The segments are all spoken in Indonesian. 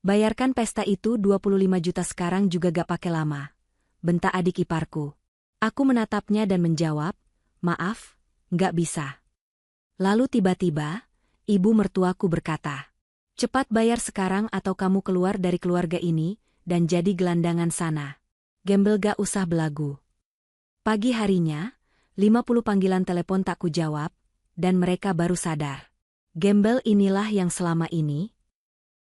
Bayarkan pesta itu 25 juta sekarang juga gak pakai lama. Bentak adik iparku. Aku menatapnya dan menjawab, maaf, gak bisa. Lalu tiba-tiba, ibu mertuaku berkata, cepat bayar sekarang atau kamu keluar dari keluarga ini, dan jadi gelandangan sana. Gembel gak usah belagu. Pagi harinya, 50 panggilan telepon tak kujawab, dan mereka baru sadar. Gembel inilah yang selama ini.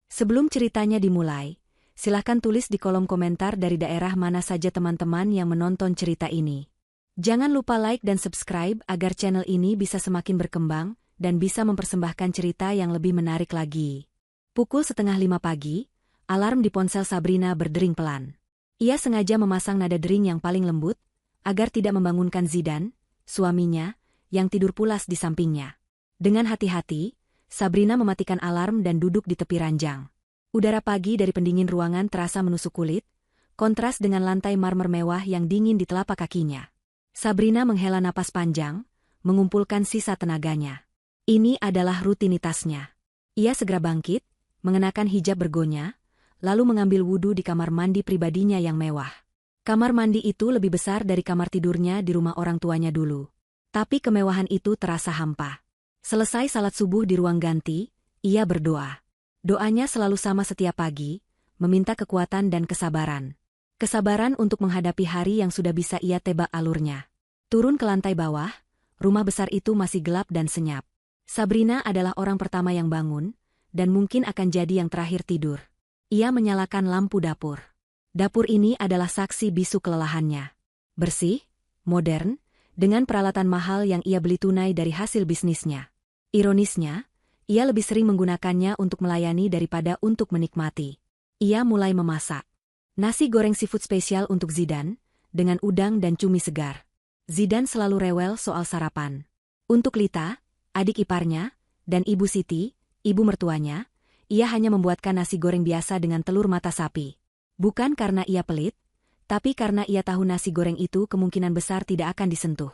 Sebelum ceritanya dimulai, silahkan tulis di kolom komentar dari daerah mana saja teman-teman yang menonton cerita ini. Jangan lupa like dan subscribe agar channel ini bisa semakin berkembang dan bisa mempersembahkan cerita yang lebih menarik lagi. Pukul 4:30 pagi, alarm di ponsel Sabrina berdering pelan. Ia sengaja memasang nada dering yang paling lembut, agar tidak membangunkan Zidan, suaminya, yang tidur pulas di sampingnya. Dengan hati-hati, Sabrina mematikan alarm dan duduk di tepi ranjang. Udara pagi dari pendingin ruangan terasa menusuk kulit, kontras dengan lantai marmer mewah yang dingin di telapak kakinya. Sabrina menghela napas panjang, mengumpulkan sisa tenaganya. Ini adalah rutinitasnya. Ia segera bangkit, mengenakan hijab bergonya, lalu mengambil wudhu di kamar mandi pribadinya yang mewah. Kamar mandi itu lebih besar dari kamar tidurnya di rumah orang tuanya dulu. Tapi kemewahan itu terasa hampa. Selesai salat subuh di ruang ganti, ia berdoa. Doanya selalu sama setiap pagi, meminta kekuatan dan kesabaran. Kesabaran untuk menghadapi hari yang sudah bisa ia tebak alurnya. Turun ke lantai bawah, rumah besar itu masih gelap dan senyap. Sabrina adalah orang pertama yang bangun, dan mungkin akan jadi yang terakhir tidur. Ia menyalakan lampu dapur. Dapur ini adalah saksi bisu kelelahannya. Bersih, modern, dengan peralatan mahal yang ia beli tunai dari hasil bisnisnya. Ironisnya, ia lebih sering menggunakannya untuk melayani daripada untuk menikmati. Ia mulai memasak. Nasi goreng seafood spesial untuk Zidan, dengan udang dan cumi segar. Zidan selalu rewel soal sarapan. Untuk Lita, adik iparnya, dan Ibu Siti, ibu mertuanya, ia hanya membuatkan nasi goreng biasa dengan telur mata sapi. Bukan karena ia pelit, tapi karena ia tahu nasi goreng itu kemungkinan besar tidak akan disentuh.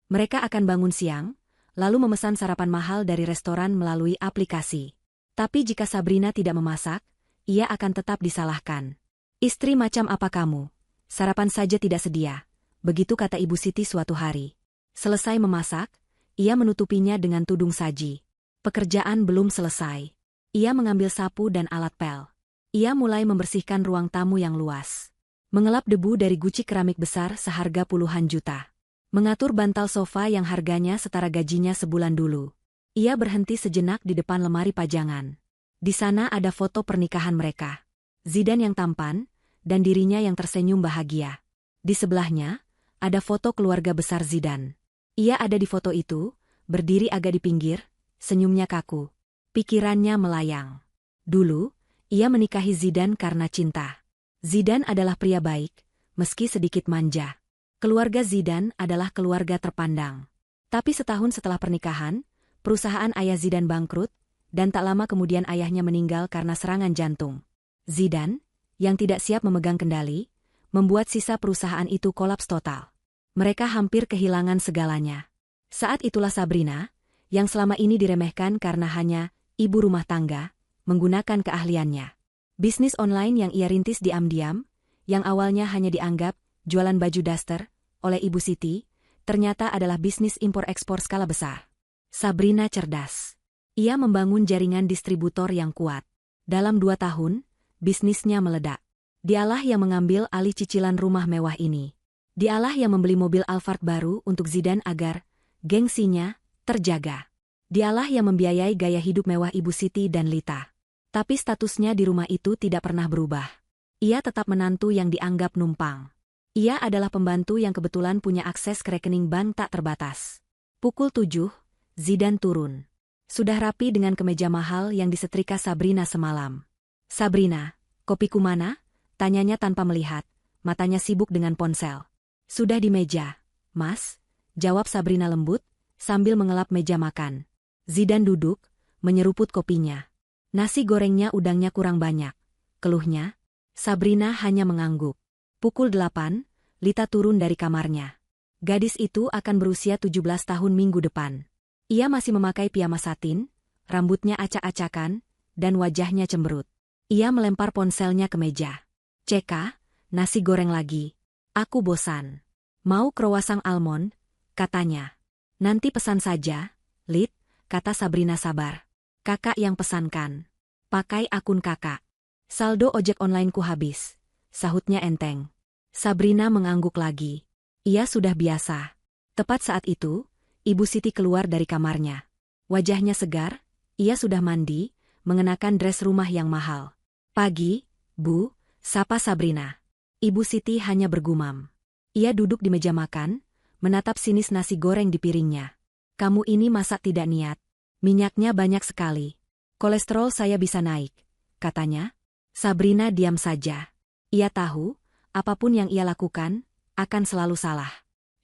Mereka akan bangun siang, lalu memesan sarapan mahal dari restoran melalui aplikasi. Tapi jika Sabrina tidak memasak, ia akan tetap disalahkan. Istri macam apa kamu? Sarapan saja tidak sedia, begitu kata Ibu Siti suatu hari. Selesai memasak, ia menutupinya dengan tudung saji. Pekerjaan belum selesai. Ia mengambil sapu dan alat pel. Ia mulai membersihkan ruang tamu yang luas. Mengelap debu dari guci keramik besar seharga puluhan juta. Mengatur bantal sofa yang harganya setara gajinya sebulan dulu. Ia berhenti sejenak di depan lemari pajangan. Di sana ada foto pernikahan mereka. Zidan yang tampan, dan dirinya yang tersenyum bahagia. Di sebelahnya, ada foto keluarga besar Zidan. Ia ada di foto itu, berdiri agak di pinggir, senyumnya kaku. Pikirannya melayang. Dulu, ia menikahi Zidan karena cinta. Zidan adalah pria baik, meski sedikit manja. Keluarga Zidan adalah keluarga terpandang. Tapi setahun setelah pernikahan, perusahaan ayah Zidan bangkrut, dan tak lama kemudian ayahnya meninggal karena serangan jantung. Zidan, yang tidak siap memegang kendali, membuat sisa perusahaan itu kolaps total. Mereka hampir kehilangan segalanya. Saat itulah Sabrina, yang selama ini diremehkan karena hanya ibu rumah tangga, menggunakan keahliannya. Bisnis online yang ia rintis diam-diam, yang awalnya hanya dianggap jualan baju daster oleh Ibu Siti, ternyata adalah bisnis impor-ekspor skala besar. Sabrina cerdas. Ia membangun jaringan distributor yang kuat. Dalam 2 tahun, bisnisnya meledak. Dialah yang mengambil alih cicilan rumah mewah ini. Dialah yang membeli mobil Alphard baru untuk Zidan agar gengsinya terjaga. Dialah yang membiayai gaya hidup mewah Ibu Siti dan Lita. Tapi statusnya di rumah itu tidak pernah berubah. Ia tetap menantu yang dianggap numpang. Ia adalah pembantu yang kebetulan punya akses ke rekening bank tak terbatas. Pukul 7, Zidan turun. Sudah rapi dengan kemeja mahal yang disetrika Sabrina semalam. Sabrina, kopiku mana? Tanyanya tanpa melihat, matanya sibuk dengan ponsel. Sudah di meja, Mas, jawab Sabrina lembut, sambil mengelap meja makan. Zidan duduk, menyeruput kopinya. Nasi gorengnya udangnya kurang banyak, keluhnya. Sabrina hanya mengangguk. Pukul 8, Lita turun dari kamarnya. Gadis itu akan berusia 17 tahun minggu depan. Ia masih memakai piyama satin, rambutnya acak-acakan, dan wajahnya cemberut. Ia melempar ponselnya ke meja. Ceka, nasi goreng lagi. Aku bosan. Mau croissant almond, katanya. Nanti pesan saja, Lid, kata Sabrina sabar. Kakak yang pesankan. Pakai akun kakak. Saldo ojek onlineku habis, sahutnya enteng. Sabrina mengangguk lagi. Ia sudah biasa. Tepat saat itu, Ibu Siti keluar dari kamarnya. Wajahnya segar, ia sudah mandi, mengenakan dress rumah yang mahal. Pagi, Bu, sapa Sabrina. Ibu Siti hanya bergumam. Ia duduk di meja makan, menatap sinis nasi goreng di piringnya. Kamu ini masak tidak niat. Minyaknya banyak sekali. Kolesterol saya bisa naik, katanya. Sabrina diam saja. Ia tahu, apapun yang ia lakukan, akan selalu salah.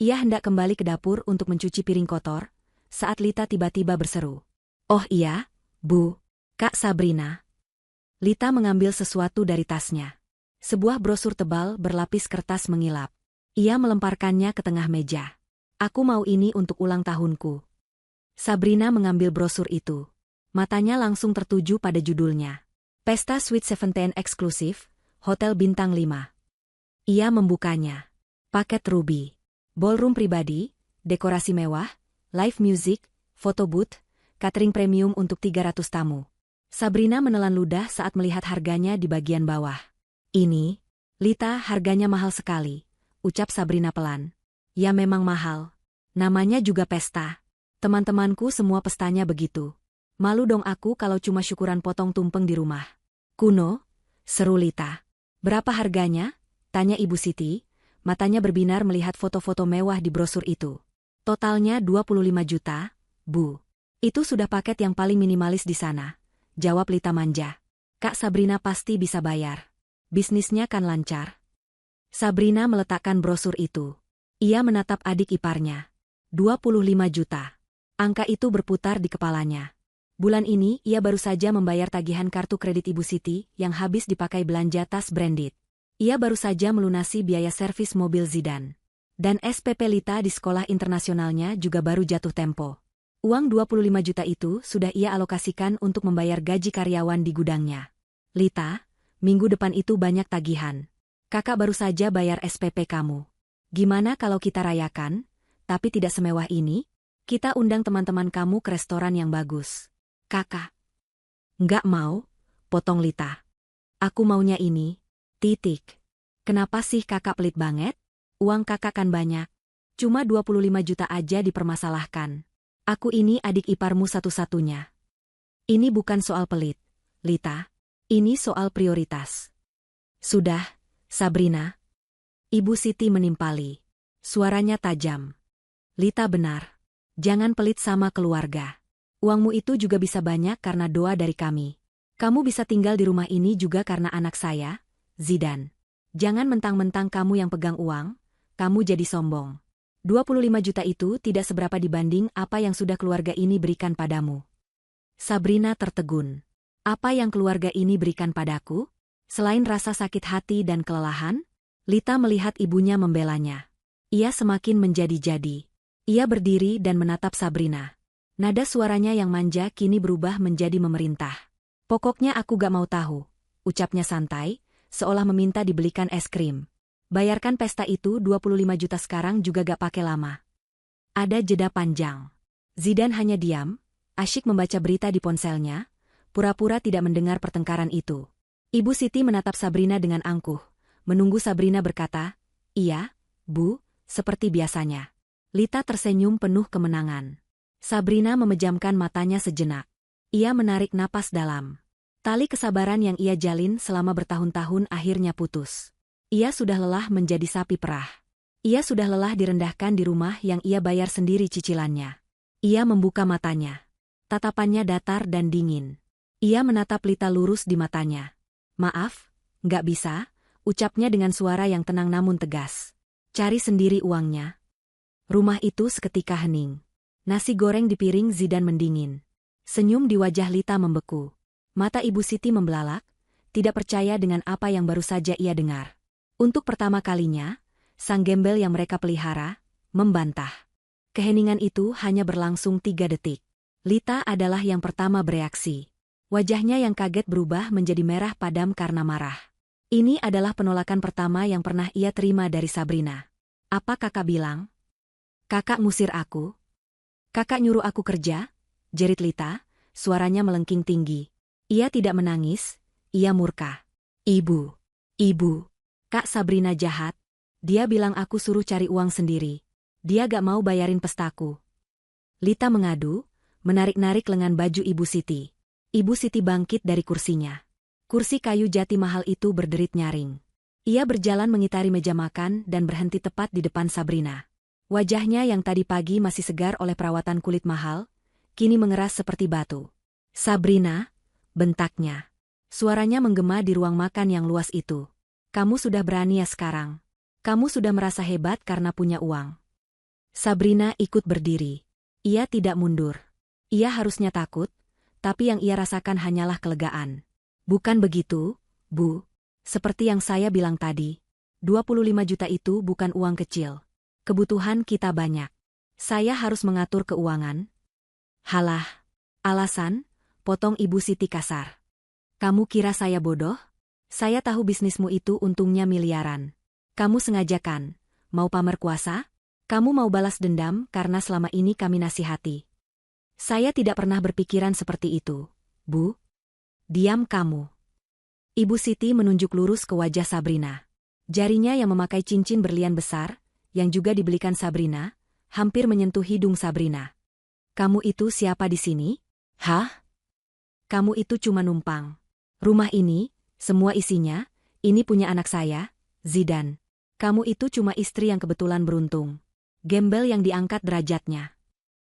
Ia hendak kembali ke dapur untuk mencuci piring kotor, saat Lita tiba-tiba berseru. Oh iya, Bu, Kak Sabrina. Lita mengambil sesuatu dari tasnya. Sebuah brosur tebal berlapis kertas mengilap. Ia melemparkannya ke tengah meja. Aku mau ini untuk ulang tahunku. Sabrina mengambil brosur itu. Matanya langsung tertuju pada judulnya. Pesta Sweet Seventeen eksklusif, Hotel Bintang 5. Ia membukanya. Paket ruby. Ballroom pribadi, dekorasi mewah, live music, photo booth, catering premium untuk 300 tamu. Sabrina menelan ludah saat melihat harganya di bagian bawah. Ini, Lita, harganya mahal sekali, ucap Sabrina pelan. Ya memang mahal. Namanya juga pesta. Teman-temanku semua pestanya begitu. Malu dong aku kalau cuma syukuran potong tumpeng di rumah. Kuno, seru Lita. Berapa harganya? Tanya Ibu Siti, matanya berbinar melihat foto-foto mewah di brosur itu. Totalnya 25 juta, Bu. Itu sudah paket yang paling minimalis di sana, jawab Lita manja. Kak Sabrina pasti bisa bayar. Bisnisnya kan lancar. Sabrina meletakkan brosur itu. Ia menatap adik iparnya. 25 juta. Angka itu berputar di kepalanya. Bulan ini ia baru saja membayar tagihan kartu kredit Ibu Siti yang habis dipakai belanja tas branded. Ia baru saja melunasi biaya servis mobil Zidane. Dan SPP Lita di sekolah internasionalnya juga baru jatuh tempo. Uang 25 juta itu sudah ia alokasikan untuk membayar gaji karyawan di gudangnya. Lita, minggu depan itu banyak tagihan. Kakak baru saja bayar SPP kamu. Gimana kalau kita rayakan, tapi tidak semewah ini? Kita undang teman-teman kamu ke restoran yang bagus. Kakak. Nggak mau, potong Lita. Aku maunya ini, titik. Kenapa sih kakak pelit banget? Uang kakak kan banyak. Cuma 25 juta aja dipermasalahkan. Aku ini adik iparmu satu-satunya. Ini bukan soal pelit, Lita. Ini soal prioritas. Sudah, Sabrina. Ibu Siti menimpali. Suaranya tajam. Lita benar. Jangan pelit sama keluarga. Uangmu itu juga bisa banyak karena doa dari kami. Kamu bisa tinggal di rumah ini juga karena anak saya, Zidane. Jangan mentang-mentang kamu yang pegang uang, kamu jadi sombong. 25 juta itu tidak seberapa dibanding apa yang sudah keluarga ini berikan padamu. Sabrina tertegun. Apa yang keluarga ini berikan padaku? Selain rasa sakit hati dan kelelahan, Lita melihat ibunya membelanya. Ia semakin menjadi-jadi. Ia berdiri dan menatap Sabrina. Nada suaranya yang manja kini berubah menjadi memerintah. Pokoknya aku gak mau tahu, ucapnya santai, seolah meminta dibelikan es krim. Bayarkan pesta itu 25 juta sekarang juga gak pakai lama. Ada jeda panjang. Zidane hanya diam, asyik membaca berita di ponselnya, pura-pura tidak mendengar pertengkaran itu. Ibu Siti menatap Sabrina dengan angkuh, menunggu Sabrina berkata, iya, Bu, seperti biasanya. Lita tersenyum penuh kemenangan. Sabrina memejamkan matanya sejenak. Ia menarik napas dalam. Tali kesabaran yang ia jalin selama bertahun-tahun akhirnya putus. Ia sudah lelah menjadi sapi perah. Ia sudah lelah direndahkan di rumah yang ia bayar sendiri cicilannya. Ia membuka matanya. Tatapannya datar dan dingin. Ia menatap Lita lurus di matanya. Maaf, nggak bisa, ucapnya dengan suara yang tenang namun tegas. Cari sendiri uangnya. Rumah itu seketika hening. Nasi goreng di piring Zidane mendingin. Senyum di wajah Lita membeku. Mata Ibu Siti membelalak, tidak percaya dengan apa yang baru saja ia dengar. Untuk pertama kalinya, sang gembel yang mereka pelihara, membantah. Keheningan itu hanya berlangsung 3 detik. Lita adalah yang pertama bereaksi. Wajahnya yang kaget berubah menjadi merah padam karena marah. Ini adalah penolakan pertama yang pernah ia terima dari Sabrina. Apa kakak bilang? Kakak ngusir aku? Kakak nyuruh aku kerja? Jerit Lita, suaranya melengking tinggi. Ia tidak menangis, ia murka. Ibu, Kak Sabrina jahat. Dia bilang aku suruh cari uang sendiri. Dia gak mau bayarin pestaku. Lita mengadu, menarik-narik lengan baju Ibu Siti. Ibu Siti bangkit dari kursinya. Kursi kayu jati mahal itu berderit nyaring. Ia berjalan mengitari meja makan dan berhenti tepat di depan Sabrina. Wajahnya yang tadi pagi masih segar oleh perawatan kulit mahal, kini mengeras seperti batu. Sabrina, bentaknya. Suaranya menggema di ruang makan yang luas itu. Kamu sudah berani ya sekarang. Kamu sudah merasa hebat karena punya uang. Sabrina ikut berdiri. Ia tidak mundur. Ia harusnya takut, tapi yang ia rasakan hanyalah kelegaan. Bukan begitu, Bu. Seperti yang saya bilang tadi, 25 juta itu bukan uang kecil. Kebutuhan kita banyak. Saya harus mengatur keuangan. Halah. Alasan, potong Ibu Siti kasar. Kamu kira saya bodoh? Saya tahu bisnismu itu untungnya miliaran. Kamu sengajakan, mau pamer kuasa? Kamu mau balas dendam karena selama ini kami nasihati. Saya tidak pernah berpikiran seperti itu, Bu. Diam kamu. Ibu Siti menunjuk lurus ke wajah Sabrina. Jarinya yang memakai cincin berlian besar, yang juga dibelikan Sabrina, hampir menyentuh hidung Sabrina. Kamu itu siapa di sini? Hah? Kamu itu cuma numpang. Rumah ini, semua isinya, ini punya anak saya, Zidan. Kamu itu cuma istri yang kebetulan beruntung. Gembel yang diangkat derajatnya.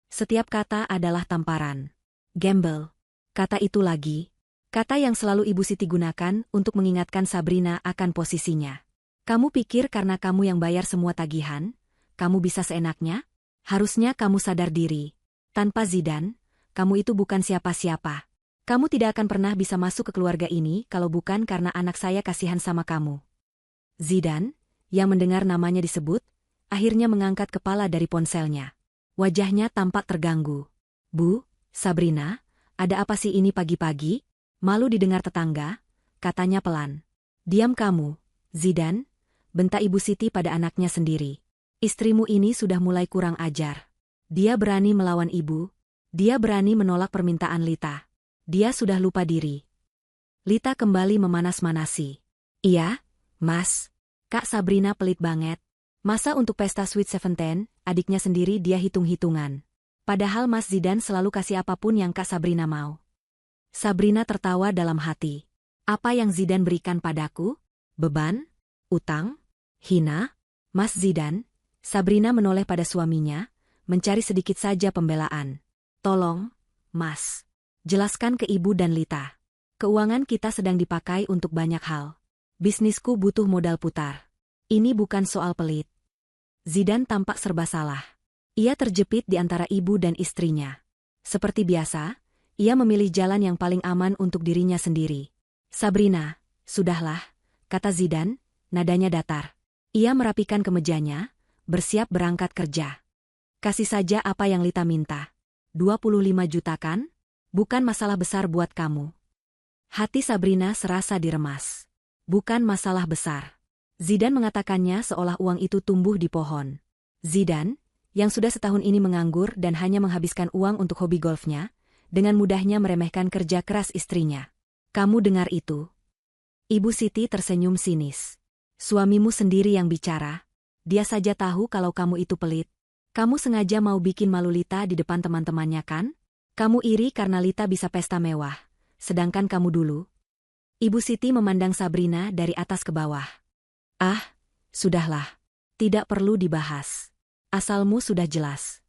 Setiap kata adalah tamparan. Gembel. Kata itu lagi. Kata yang selalu Ibu Siti gunakan untuk mengingatkan Sabrina akan posisinya. Kamu pikir karena kamu yang bayar semua tagihan, kamu bisa seenaknya? Harusnya kamu sadar diri. Tanpa Zidan, kamu itu bukan siapa-siapa. Kamu tidak akan pernah bisa masuk ke keluarga ini kalau bukan karena anak saya kasihan sama kamu. Zidan, yang mendengar namanya disebut, akhirnya mengangkat kepala dari ponselnya. Wajahnya tampak terganggu. Bu, Sabrina, ada apa sih ini pagi-pagi? Malu didengar tetangga, katanya pelan. Diam kamu, Zidan, bentak Ibu Siti pada anaknya sendiri. Istrimu ini sudah mulai kurang ajar. Dia berani melawan ibu. Dia berani menolak permintaan Lita. Dia sudah lupa diri. Lita kembali memanas-manasi. Iya, Mas. Kak Sabrina pelit banget. Masa untuk pesta Sweet Seventeen, adiknya sendiri dia hitung-hitungan. Padahal Mas Zidan selalu kasih apapun yang Kak Sabrina mau. Sabrina tertawa dalam hati. Apa yang Zidan berikan padaku? Beban? Utang? Hina? Mas Zidan? Sabrina menoleh pada suaminya, mencari sedikit saja pembelaan. Tolong, Mas. Jelaskan ke ibu dan Lita. Keuangan kita sedang dipakai untuk banyak hal. Bisnisku butuh modal putar. Ini bukan soal pelit. Zidan tampak serba salah. Ia terjepit di antara ibu dan istrinya. Seperti biasa, ia memilih jalan yang paling aman untuk dirinya sendiri. Sabrina, sudahlah, kata Zidan, nadanya datar. Ia merapikan kemejanya, bersiap berangkat kerja. Kasih saja apa yang Lita minta. 25 juta kan? Bukan masalah besar buat kamu. Hati Sabrina serasa diremas. Bukan masalah besar. Zidan mengatakannya seolah uang itu tumbuh di pohon. Zidan, yang sudah setahun ini menganggur dan hanya menghabiskan uang untuk hobi golfnya, dengan mudahnya meremehkan kerja keras istrinya. Kamu dengar itu? Ibu Siti tersenyum sinis. Suamimu sendiri yang bicara. Dia saja tahu kalau kamu itu pelit. Kamu sengaja mau bikin malu Lita di depan teman-temannya kan? Kamu iri karena Lita bisa pesta mewah, sedangkan kamu dulu. Ibu Siti memandang Sabrina dari atas ke bawah. Ah, sudahlah. Tidak perlu dibahas. Asalmu sudah jelas.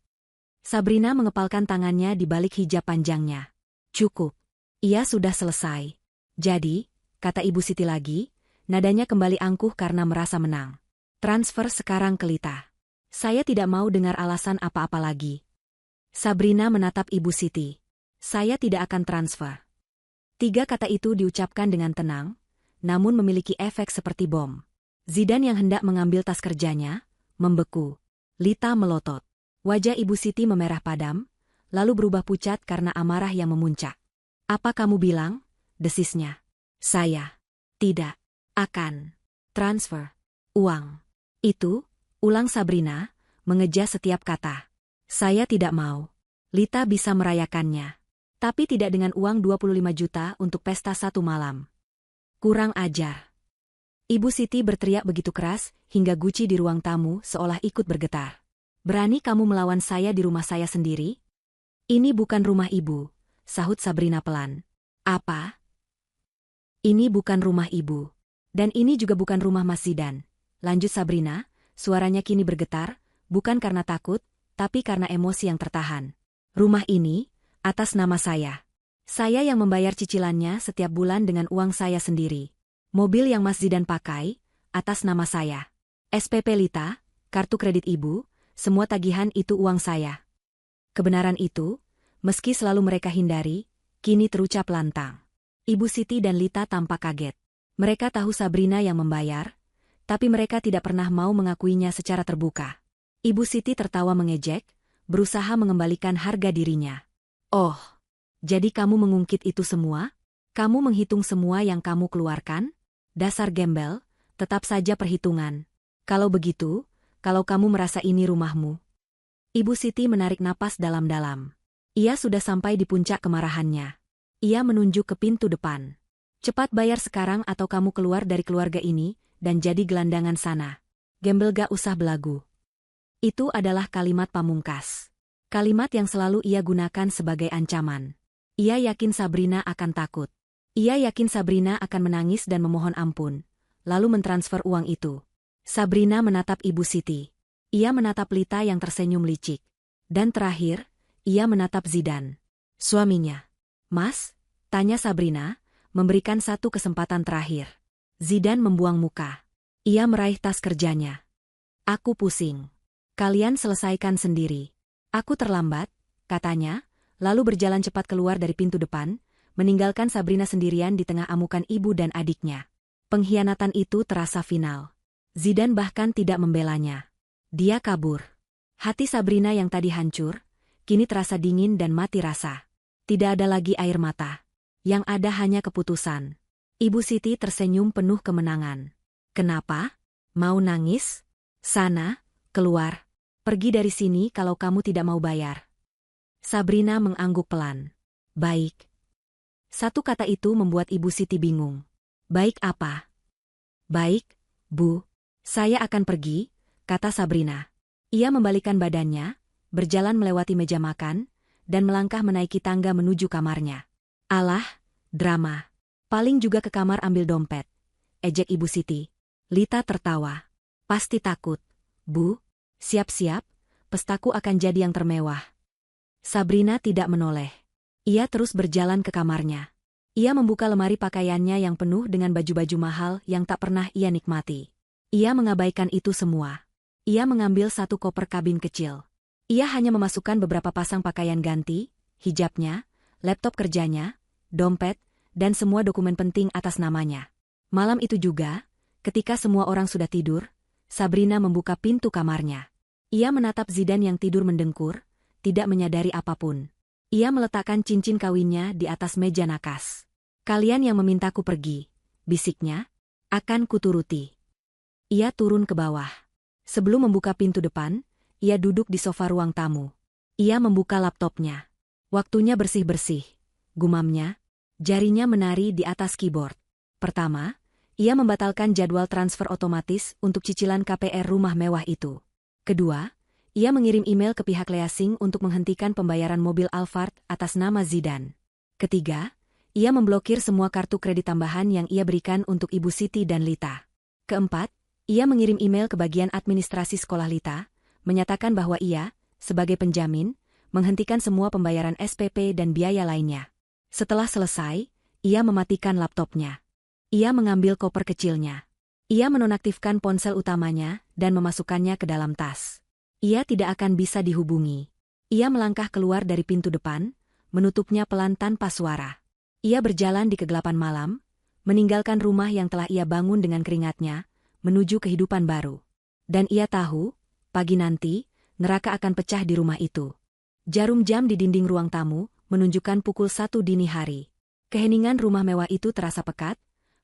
Sabrina mengepalkan tangannya di balik hijab panjangnya. Cukup. Ia sudah selesai. Jadi, kata Ibu Siti lagi, nadanya kembali angkuh karena merasa menang. Transfer sekarang ke Lita. Saya tidak mau dengar alasan apa-apa lagi. Sabrina menatap Ibu Siti. Saya tidak akan transfer. 3 kata itu diucapkan dengan tenang, namun memiliki efek seperti bom. Zidan yang hendak mengambil tas kerjanya, membeku. Lita melotot. Wajah Ibu Siti memerah padam, lalu berubah pucat karena amarah yang memuncak. Apa kamu bilang? Desisnya. Saya tidak akan transfer uang. Itu, ulang Sabrina, mengeja setiap kata. Saya tidak mau. Lita bisa merayakannya. Tapi tidak dengan uang 25 juta untuk pesta satu malam. Kurang ajar. Ibu Siti berteriak begitu keras, hingga guci di ruang tamu seolah ikut bergetar. Berani kamu melawan saya di rumah saya sendiri? Ini bukan rumah ibu, sahut Sabrina pelan. Apa? Ini bukan rumah ibu. Dan ini juga bukan rumah Mas Zidan. Lanjut Sabrina, suaranya kini bergetar, bukan karena takut, tapi karena emosi yang tertahan. Rumah ini, atas nama saya. Saya yang membayar cicilannya setiap bulan dengan uang saya sendiri. Mobil yang Mas Zidan pakai, atas nama saya. SPP Lita, kartu kredit ibu, semua tagihan itu uang saya. Kebenaran itu, meski selalu mereka hindari, kini terucap lantang. Ibu Siti dan Lita tampak kaget. Mereka tahu Sabrina yang membayar, tapi mereka tidak pernah mau mengakuinya secara terbuka. Ibu Siti tertawa mengejek, berusaha mengembalikan harga dirinya. Oh, jadi kamu mengungkit itu semua? Kamu menghitung semua yang kamu keluarkan? Dasar gembel, tetap saja perhitungan. Kalau begitu, kalau kamu merasa ini rumahmu. Ibu Siti menarik napas dalam-dalam. Ia sudah sampai di puncak kemarahannya. Ia menunjuk ke pintu depan. Cepat bayar sekarang atau kamu keluar dari keluarga ini, dan jadi gelandangan sana. Gembel gak usah belagu. Itu adalah kalimat pamungkas. Kalimat yang selalu ia gunakan sebagai ancaman. Ia yakin Sabrina akan takut. Ia yakin Sabrina akan menangis dan memohon ampun, lalu mentransfer uang itu. Sabrina menatap Ibu Siti. Ia menatap Lita yang tersenyum licik. Dan terakhir, ia menatap Zidan, suaminya. Mas? Tanya Sabrina, memberikan satu kesempatan terakhir. Zidan membuang muka. Ia meraih tas kerjanya. Aku pusing. Kalian selesaikan sendiri. Aku terlambat, katanya, lalu berjalan cepat keluar dari pintu depan, meninggalkan Sabrina sendirian di tengah amukan ibu dan adiknya. Pengkhianatan itu terasa final. Zidan bahkan tidak membelanya. Dia kabur. Hati Sabrina yang tadi hancur, kini terasa dingin dan mati rasa. Tidak ada lagi air mata. Yang ada hanya keputusan. Ibu Siti tersenyum penuh kemenangan. Kenapa? Mau nangis? Sana, keluar. Pergi dari sini kalau kamu tidak mau bayar. Sabrina mengangguk pelan. Baik. Satu kata itu membuat Ibu Siti bingung. Baik apa? Baik, Bu. Saya akan pergi, kata Sabrina. Ia membalikkan badannya, berjalan melewati meja makan, dan melangkah menaiki tangga menuju kamarnya. Alah, drama. Paling juga ke kamar ambil dompet. Ejek Ibu Siti. Lita tertawa. Pasti takut. Bu, siap-siap, pestaku akan jadi yang termewah. Sabrina tidak menoleh. Ia terus berjalan ke kamarnya. Ia membuka lemari pakaiannya yang penuh dengan baju-baju mahal yang tak pernah ia nikmati. Ia mengabaikan itu semua. Ia mengambil satu koper kabin kecil. Ia hanya memasukkan beberapa pasang pakaian ganti, hijabnya, laptop kerjanya, dompet, dan semua dokumen penting atas namanya. Malam itu juga, ketika semua orang sudah tidur, Sabrina membuka pintu kamarnya. Ia menatap Zidan yang tidur mendengkur, tidak menyadari apapun. Ia meletakkan cincin kawinnya di atas meja nakas. Kalian yang memintaku pergi, bisiknya, akan kuturuti. Ia turun ke bawah. Sebelum membuka pintu depan, ia duduk di sofa ruang tamu. Ia membuka laptopnya. Waktunya bersih-bersih. Gumamnya, jarinya menari di atas keyboard. Pertama, ia membatalkan jadwal transfer otomatis untuk cicilan KPR rumah mewah itu. Kedua, ia mengirim email ke pihak leasing untuk menghentikan pembayaran mobil Alphard atas nama Zidan. Ketiga, ia memblokir semua kartu kredit tambahan yang ia berikan untuk Ibu Siti dan Lita. Keempat, ia mengirim email ke bagian administrasi sekolah Lita, menyatakan bahwa ia, sebagai penjamin, menghentikan semua pembayaran SPP dan biaya lainnya. Setelah selesai, ia mematikan laptopnya. Ia mengambil koper kecilnya. Ia menonaktifkan ponsel utamanya dan memasukkannya ke dalam tas. Ia tidak akan bisa dihubungi. Ia melangkah keluar dari pintu depan, menutupnya pelan tanpa suara. Ia berjalan di kegelapan malam, meninggalkan rumah yang telah ia bangun dengan keringatnya, menuju kehidupan baru. Dan ia tahu, pagi nanti, neraka akan pecah di rumah itu. Jarum jam di dinding ruang tamu menunjukkan pukul 1 dini hari. Keheningan rumah mewah itu terasa pekat,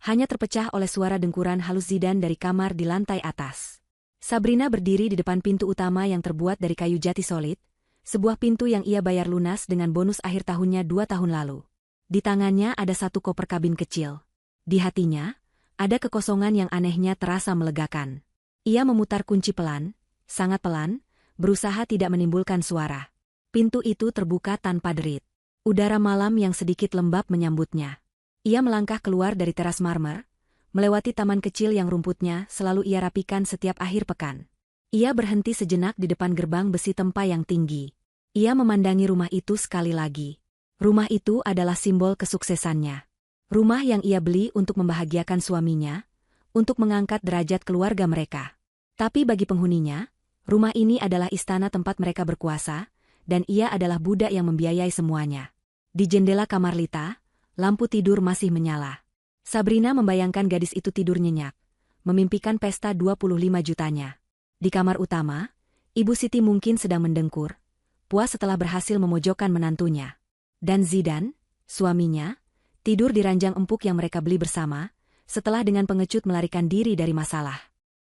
hanya terpecah oleh suara dengkuran halus Zidane dari kamar di lantai atas. Sabrina berdiri di depan pintu utama yang terbuat dari kayu jati solid, sebuah pintu yang ia bayar lunas dengan bonus akhir tahunnya 2 tahun lalu. Di tangannya ada satu koper kabin kecil. Di hatinya, ada kekosongan yang anehnya terasa melegakan. Ia memutar kunci pelan, sangat pelan, berusaha tidak menimbulkan suara. Pintu itu terbuka tanpa derit. Udara malam yang sedikit lembab menyambutnya. Ia melangkah keluar dari teras marmer, melewati taman kecil yang rumputnya selalu ia rapikan setiap akhir pekan. Ia berhenti sejenak di depan gerbang besi tempa yang tinggi. Ia memandangi rumah itu sekali lagi. Rumah itu adalah simbol kesuksesannya. Rumah yang ia beli untuk membahagiakan suaminya, untuk mengangkat derajat keluarga mereka. Tapi bagi penghuninya, rumah ini adalah istana tempat mereka berkuasa, dan ia adalah budak yang membiayai semuanya. Di jendela kamar Lita, lampu tidur masih menyala. Sabrina membayangkan gadis itu tidur nyenyak, memimpikan pesta 25 jutanya. Di kamar utama, Ibu Siti mungkin sedang mendengkur, puas setelah berhasil memojokkan menantunya. Dan Zidane, suaminya, tidur di ranjang empuk yang mereka beli bersama, setelah dengan pengecut melarikan diri dari masalah.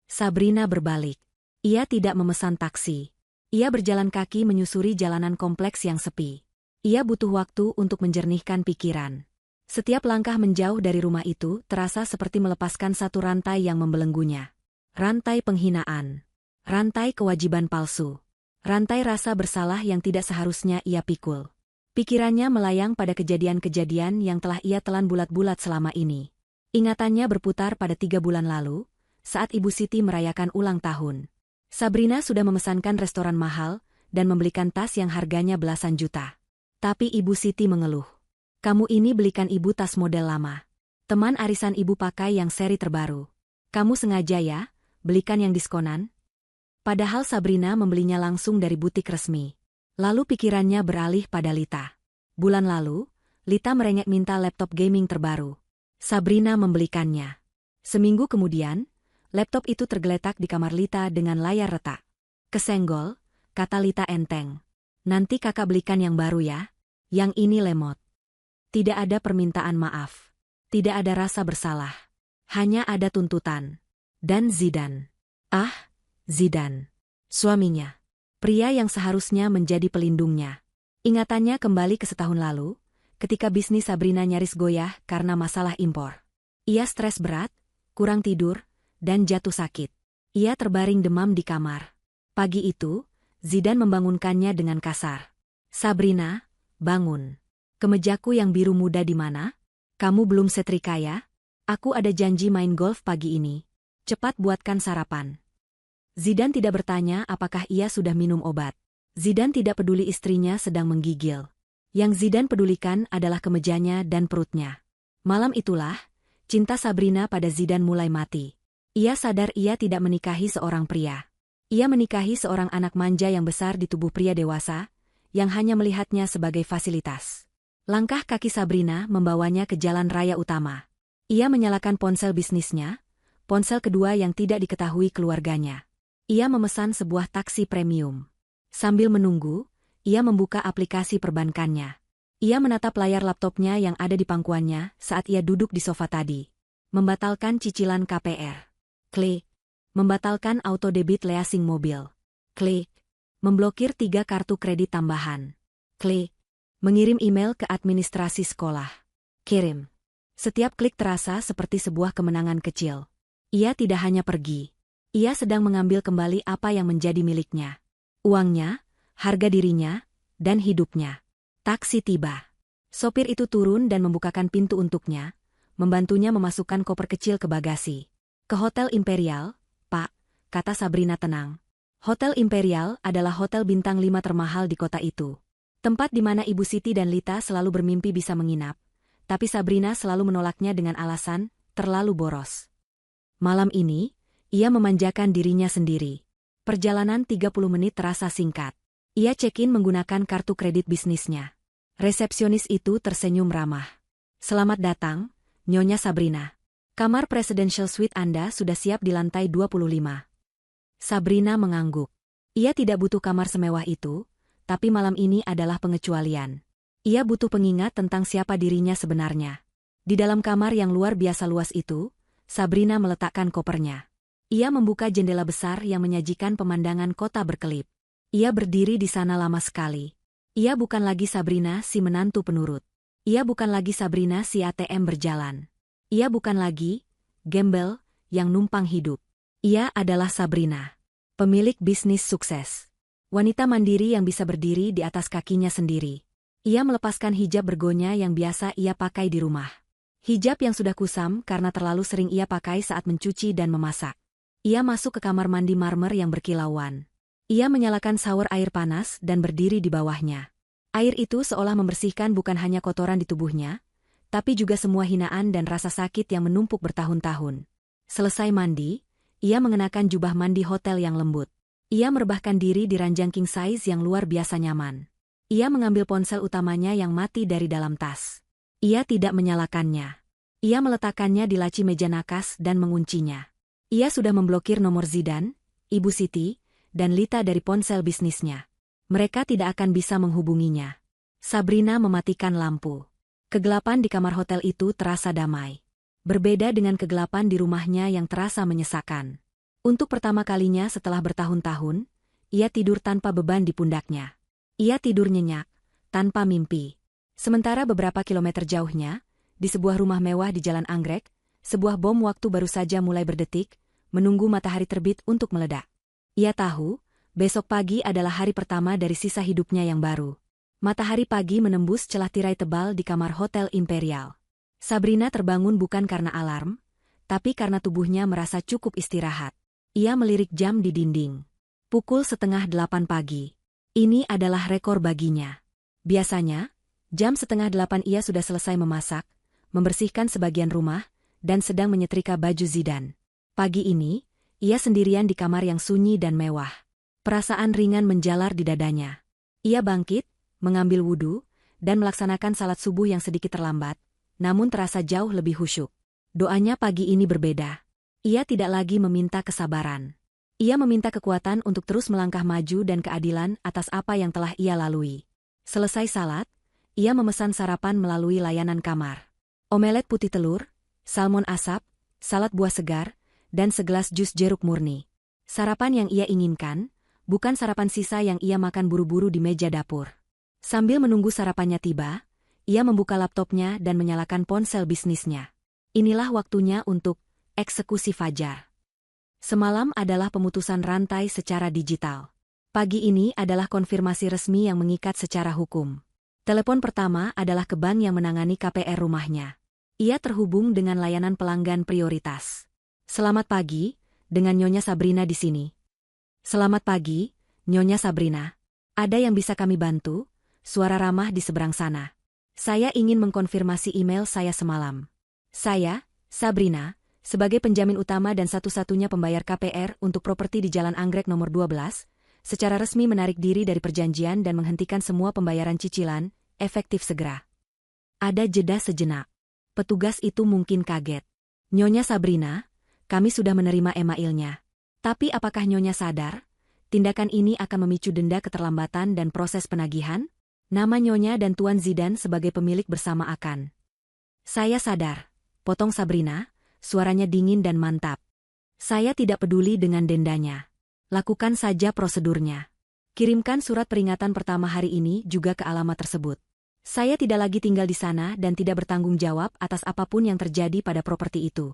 Sabrina berbalik. Ia tidak memesan taksi. Ia berjalan kaki menyusuri jalanan kompleks yang sepi. Ia butuh waktu untuk menjernihkan pikiran. Setiap langkah menjauh dari rumah itu terasa seperti melepaskan satu rantai yang membelenggunya. Rantai penghinaan. Rantai kewajiban palsu. Rantai rasa bersalah yang tidak seharusnya ia pikul. Pikirannya melayang pada kejadian-kejadian yang telah ia telan bulat-bulat selama ini. Ingatannya berputar pada 3 bulan lalu, saat Ibu Siti merayakan ulang tahun. Sabrina sudah memesankan restoran mahal dan membelikan tas yang harganya belasan juta. Tapi Ibu Siti mengeluh. Kamu ini belikan ibu tas model lama. Teman arisan ibu pakai yang seri terbaru. Kamu sengaja ya, belikan yang diskonan? Padahal Sabrina membelinya langsung dari butik resmi. Lalu pikirannya beralih pada Lita. Bulan lalu, Lita merengek minta laptop gaming terbaru. Sabrina membelikannya. Seminggu kemudian, laptop itu tergeletak di kamar Lita dengan layar retak. Kesenggol, kata Lita enteng. Nanti kakak belikan yang baru ya. Yang ini lemot. Tidak ada permintaan maaf. Tidak ada rasa bersalah. Hanya ada tuntutan. Dan Zidane. Ah, Zidane. Suaminya. Pria yang seharusnya menjadi pelindungnya. Ingatannya kembali ke setahun lalu, ketika bisnis Sabrina nyaris goyah karena masalah impor. Ia stres berat, kurang tidur, dan jatuh sakit. Ia terbaring demam di kamar. Pagi itu, Zidane membangunkannya dengan kasar. Sabrina, bangun. Kemejaku yang biru muda di mana? Kamu belum setrika ya? Aku ada janji main golf pagi ini. Cepat buatkan sarapan. Zidane tidak bertanya apakah ia sudah minum obat. Zidane tidak peduli istrinya sedang menggigil. Yang Zidane pedulikan adalah kemejanya dan perutnya. Malam itulah, cinta Sabrina pada Zidane mulai mati. Ia sadar ia tidak menikahi seorang pria. Ia menikahi seorang anak manja yang besar di tubuh pria dewasa, yang hanya melihatnya sebagai fasilitas. Langkah kaki Sabrina membawanya ke jalan raya utama. Ia menyalakan ponsel bisnisnya, ponsel kedua yang tidak diketahui keluarganya. Ia memesan sebuah taksi premium. Sambil menunggu, ia membuka aplikasi perbankannya. Ia menatap layar laptopnya yang ada di pangkuannya saat ia duduk di sofa tadi. Membatalkan cicilan KPR. Klik. Membatalkan auto debit leasing mobil. Klik. Memblokir 3 kartu kredit tambahan. Klik. Mengirim email ke administrasi sekolah. Kirim. Setiap klik terasa seperti sebuah kemenangan kecil. Ia tidak hanya pergi. Ia sedang mengambil kembali apa yang menjadi miliknya. Uangnya, harga dirinya, dan hidupnya. Taksi tiba. Sopir itu turun dan membukakan pintu untuknya, membantunya memasukkan koper kecil ke bagasi. Ke Hotel Imperial, Pak, kata Sabrina tenang. Hotel Imperial adalah hotel bintang 5 termahal di kota itu. Tempat di mana Ibu Siti dan Lita selalu bermimpi bisa menginap, tapi Sabrina selalu menolaknya dengan alasan terlalu boros. Malam ini, ia memanjakan dirinya sendiri. Perjalanan 30 menit terasa singkat. Ia check-in menggunakan kartu kredit bisnisnya. Resepsionis itu tersenyum ramah. Selamat datang, Nyonya Sabrina. Kamar Presidential Suite Anda sudah siap di lantai 25. Sabrina mengangguk. Ia tidak butuh kamar semewah itu, tapi malam ini adalah pengecualian. Ia butuh pengingat tentang siapa dirinya sebenarnya. Di dalam kamar yang luar biasa luas itu, Sabrina meletakkan kopernya. Ia membuka jendela besar yang menyajikan pemandangan kota berkelip. Ia berdiri di sana lama sekali. Ia bukan lagi Sabrina si menantu penurut. Ia bukan lagi Sabrina si ATM berjalan. Ia bukan lagi gembel yang numpang hidup. Ia adalah Sabrina, pemilik bisnis sukses. Wanita mandiri yang bisa berdiri di atas kakinya sendiri. Ia melepaskan hijab bergonya yang biasa ia pakai di rumah. Hijab yang sudah kusam karena terlalu sering ia pakai saat mencuci dan memasak. Ia masuk ke kamar mandi marmer yang berkilauan. Ia menyalakan shower air panas dan berdiri di bawahnya. Air itu seolah membersihkan bukan hanya kotoran di tubuhnya, tapi juga semua hinaan dan rasa sakit yang menumpuk bertahun-tahun. Selesai mandi, ia mengenakan jubah mandi hotel yang lembut. Ia merebahkan diri di ranjang king size yang luar biasa nyaman. Ia mengambil ponsel utamanya yang mati dari dalam tas. Ia tidak menyalakannya. Ia meletakkannya di laci meja nakas dan menguncinya. Ia sudah memblokir nomor Zidan, Ibu Siti, dan Lita dari ponsel bisnisnya. Mereka tidak akan bisa menghubunginya. Sabrina mematikan lampu. Kegelapan di kamar hotel itu terasa damai. Berbeda dengan kegelapan di rumahnya yang terasa menyesakan. Untuk pertama kalinya setelah bertahun-tahun, ia tidur tanpa beban di pundaknya. Ia tidur nyenyak, tanpa mimpi. Sementara beberapa kilometer jauhnya, di sebuah rumah mewah di Jalan Anggrek, sebuah bom waktu baru saja mulai berdetik, menunggu matahari terbit untuk meledak. Ia tahu, besok pagi adalah hari pertama dari sisa hidupnya yang baru. Matahari pagi menembus celah tirai tebal di kamar Hotel Imperial. Sabrina terbangun bukan karena alarm, tapi karena tubuhnya merasa cukup istirahat. Ia melirik jam di dinding. Pukul 7:30 pagi. Ini adalah rekor baginya. Biasanya, jam 7:30 ia sudah selesai memasak, membersihkan sebagian rumah, dan sedang menyetrika baju Zidan. Pagi ini, ia sendirian di kamar yang sunyi dan mewah. Perasaan ringan menjalar di dadanya. Ia bangkit, mengambil wudhu, dan melaksanakan salat subuh yang sedikit terlambat, namun terasa jauh lebih khusyuk. Doanya pagi ini berbeda. Ia tidak lagi meminta kesabaran. Ia meminta kekuatan untuk terus melangkah maju dan keadilan atas apa yang telah ia lalui. Selesai salat, ia memesan sarapan melalui layanan kamar. Omelet putih telur, salmon asap, salad buah segar, dan segelas jus jeruk murni. Sarapan yang ia inginkan, bukan sarapan sisa yang ia makan buru-buru di meja dapur. Sambil menunggu sarapannya tiba, ia membuka laptopnya dan menyalakan ponsel bisnisnya. Inilah waktunya untuk eksekusi fajar. Semalam adalah pemutusan rantai secara digital. Pagi ini adalah konfirmasi resmi yang mengikat secara hukum. Telepon pertama adalah ke bank yang menangani KPR rumahnya. Ia terhubung dengan layanan pelanggan prioritas. Selamat pagi, dengan Nyonya Sabrina di sini. Selamat pagi, Nyonya Sabrina. Ada yang bisa kami bantu? Suara ramah di seberang sana. Saya ingin mengkonfirmasi email saya semalam. Saya, Sabrina, sebagai penjamin utama dan satu-satunya pembayar KPR untuk properti di Jalan Anggrek nomor 12, secara resmi menarik diri dari perjanjian dan menghentikan semua pembayaran cicilan, efektif segera. Ada jeda sejenak. Petugas itu mungkin kaget. Nyonya Sabrina, kami sudah menerima emailnya. Tapi apakah Nyonya sadar, tindakan ini akan memicu denda keterlambatan dan proses penagihan? Nama Nyonya dan Tuan Zidan sebagai pemilik bersama akan. Saya sadar, potong Sabrina, suaranya dingin dan mantap. Saya tidak peduli dengan dendanya. Lakukan saja prosedurnya. Kirimkan surat peringatan pertama hari ini juga ke alamat tersebut. Saya tidak lagi tinggal di sana dan tidak bertanggung jawab atas apapun yang terjadi pada properti itu.